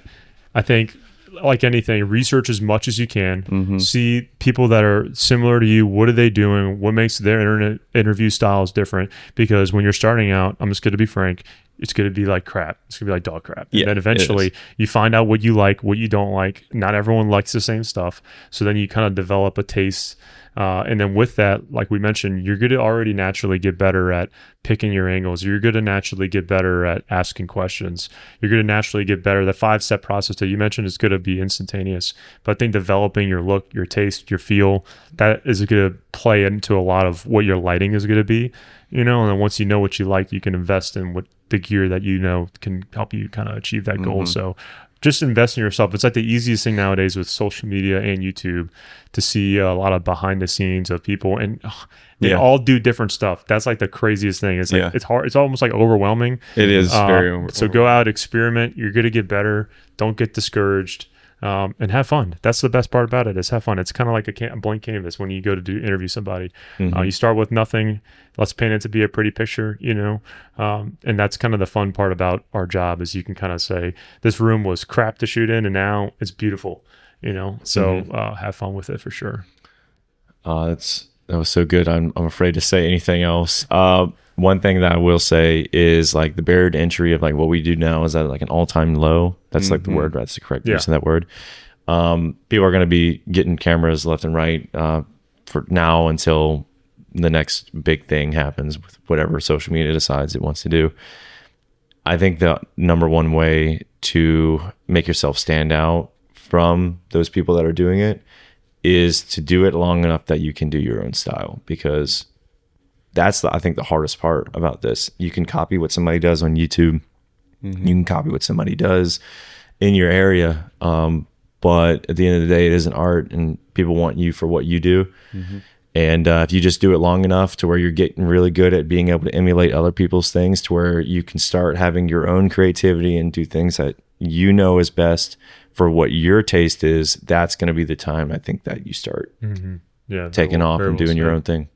I think, like anything, research as much as you can. See people that are similar to you. What are they doing? What makes their interview styles different? Because when you're starting out, I'm just going to be frank, it's going to be like crap. It's going to be like dog crap. And then eventually you find out what you like, what you don't like. Not everyone likes the same stuff. So then you kind of develop a taste. And then with that, like we mentioned, you're going to already naturally get better at picking your angles. You're going to naturally get better at asking questions. You're going to naturally get better. The 5-step process that you mentioned is going to be instantaneous. But I think developing your look, your taste, your feel, that is going to play into a lot of what your lighting is going to be. You know, and then once you know what you like, you can invest in what the gear that you know can help you kind of achieve that goal. So just invest in yourself. It's like the easiest thing nowadays with social media and YouTube to see a lot of behind the scenes of people, and they all do different stuff. That's like the craziest thing. It's like it's hard. It's almost like overwhelming. It is very overwhelming. So go out, experiment. You're gonna get better. Don't get discouraged. And have fun. That's the best part about it, is have fun. It's kind of like a blank canvas when you go to interview somebody. You start with nothing. Let's paint it to be a pretty picture, you know? And that's kind of the fun part about our job, is you can kind of say, this room was crap to shoot in and now it's beautiful, you know? So have fun with it for sure. That was so good. I'm afraid to say anything else. One thing that I will say is like the barrier to entry of like what we do now is at like an all-time low. That's like the word, right? That's the correct use of that word. People are going to be getting cameras left and right for now until the next big thing happens with whatever social media decides it wants to do. I think the number one way to make yourself stand out from those people that are doing it is to do it long enough that you can do your own style, because that's I think the hardest part about this. You can copy what somebody does on YouTube. You can copy what somebody does in your area. But at the end of the day, it is an art, and people want you for what you do. And if you just do it long enough to where you're getting really good at being able to emulate other people's things, to where you can start having your own creativity and do things that you know is best for what your taste is, that's going to be the time I think that you start taking off and doing your own thing.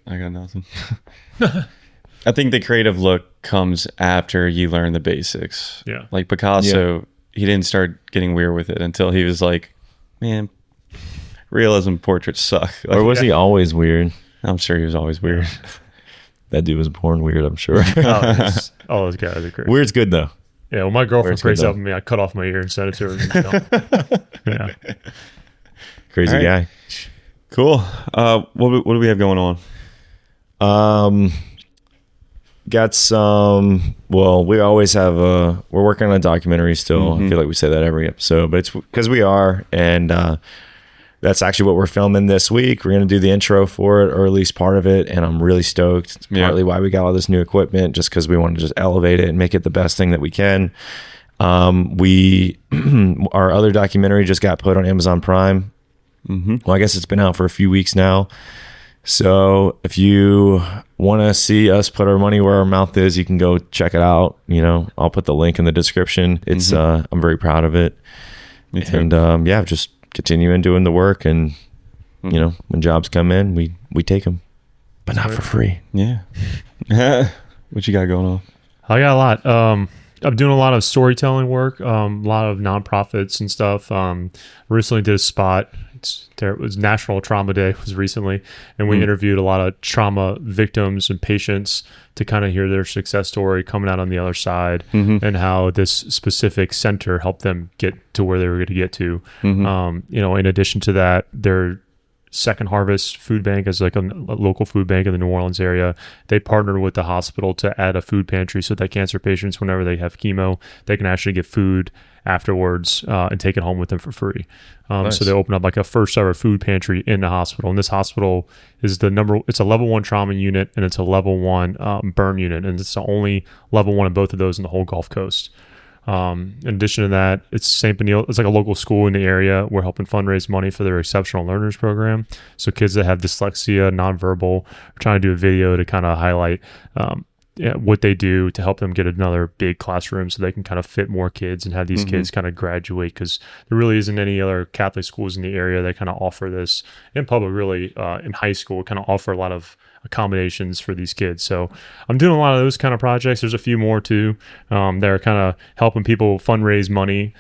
I got nothing. I think the creative look comes after you learn the basics. Yeah. Like Picasso, he didn't start getting weird with it until he was like, man, realism portraits suck. Like, Or was he always weird? I'm sure he was always weird. That dude was born weird, I'm sure. All those guys are crazy. Weird's good though. Yeah, well, my girlfriend Weird's good, praised though. up on me. I cut off my ear and sent it to her. Yeah. Crazy All right. guy. Cool. What do we have going on? Got some. Well, we always have we're working on a documentary still. I feel like we say that every episode, but it's because we are, and that's actually what we're filming this week. We're going to do the intro for it, or at least part of it, and I'm really stoked. It's partly why we got all this new equipment, just because we want to just elevate it and make it the best thing that we can. Our other documentary just got put on Amazon Prime. Well, I guess it's been out for a few weeks now. So if you want to see us put our money where our mouth is, you can go check it out. You know, I'll put the link in the description. It's I'm very proud of it. Me too. And just continuing doing the work, and you know, when jobs come in, we take them, but not for free. Yeah. What you got going on? I got a lot. I'm doing a lot of storytelling work, a lot of nonprofits and stuff. Recently did a spot. It was National Trauma Day was recently, and we interviewed a lot of trauma victims and patients to kind of hear their success story coming out on the other side, and how this specific center helped them get to where they were going to get to. You know, in addition to that, their Second Harvest Food Bank is like a local food bank in the New Orleans area. They partnered with the hospital to add a food pantry so that cancer patients, whenever they have chemo, they can actually get food afterwards and take it home with them for free. Nice. So they opened up like a first ever food pantry in the hospital. And this hospital is it's a level 1 trauma unit, and it's a level 1 burn unit. And it's the only level 1 of both of those in the whole Gulf Coast. In addition to that, it's St. Benil. It's like a local school in the area. We're helping fundraise money for their exceptional learners program. So kids that have dyslexia, nonverbal, we're trying to do a video to kind of highlight what they do to help them get another big classroom so they can kind of fit more kids and have these kids kind of graduate, because there really isn't any other Catholic schools in the area that kind of offer this. In public, really, in high school, kind of offer a lot of accommodations for these kids. So I'm doing a lot of those kind of projects. There's a few more too that are kind of helping people fundraise money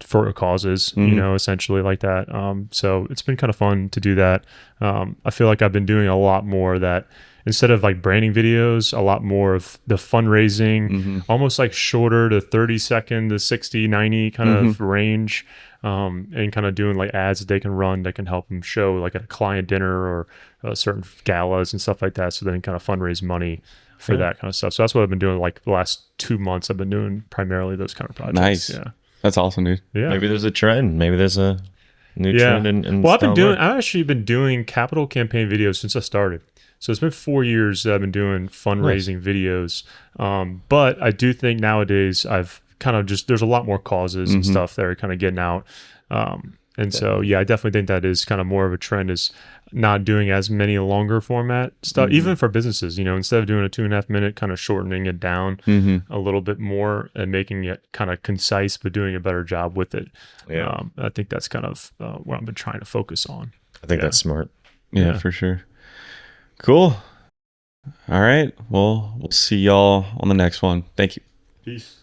for causes, you know, essentially like that. So it's been kind of fun to do that. I feel like I've been doing a lot more of that. Instead of like branding videos, a lot more of the fundraising, almost like shorter to 30-second to 60, 90 kind of range, and kind of doing like ads that they can run that can help them show like at a client dinner or certain galas and stuff like that. So then kind of fundraise money for that kind of stuff. So that's what I've been doing like the last 2 months. I've been doing primarily those kind of projects. Nice. Yeah. That's awesome, dude. Yeah. Maybe there's a trend. Maybe there's a new trend. I've actually been doing capital campaign videos since I started. So it's been 4 years that I've been doing fundraising videos. But I do think nowadays I've kind of there's a lot more causes and stuff that are kind of getting out. So, I definitely think that is kind of more of a trend, is not doing as many longer format stuff, even for businesses, you know, instead of doing a 2.5 minute, kind of shortening it down a little bit more and making it kind of concise, but doing a better job with it. Yeah. I think that's kind of what I've been trying to focus on. I think that's smart. Yeah, for sure. Cool. All right. Well, we'll see y'all on the next one. Thank you. Peace.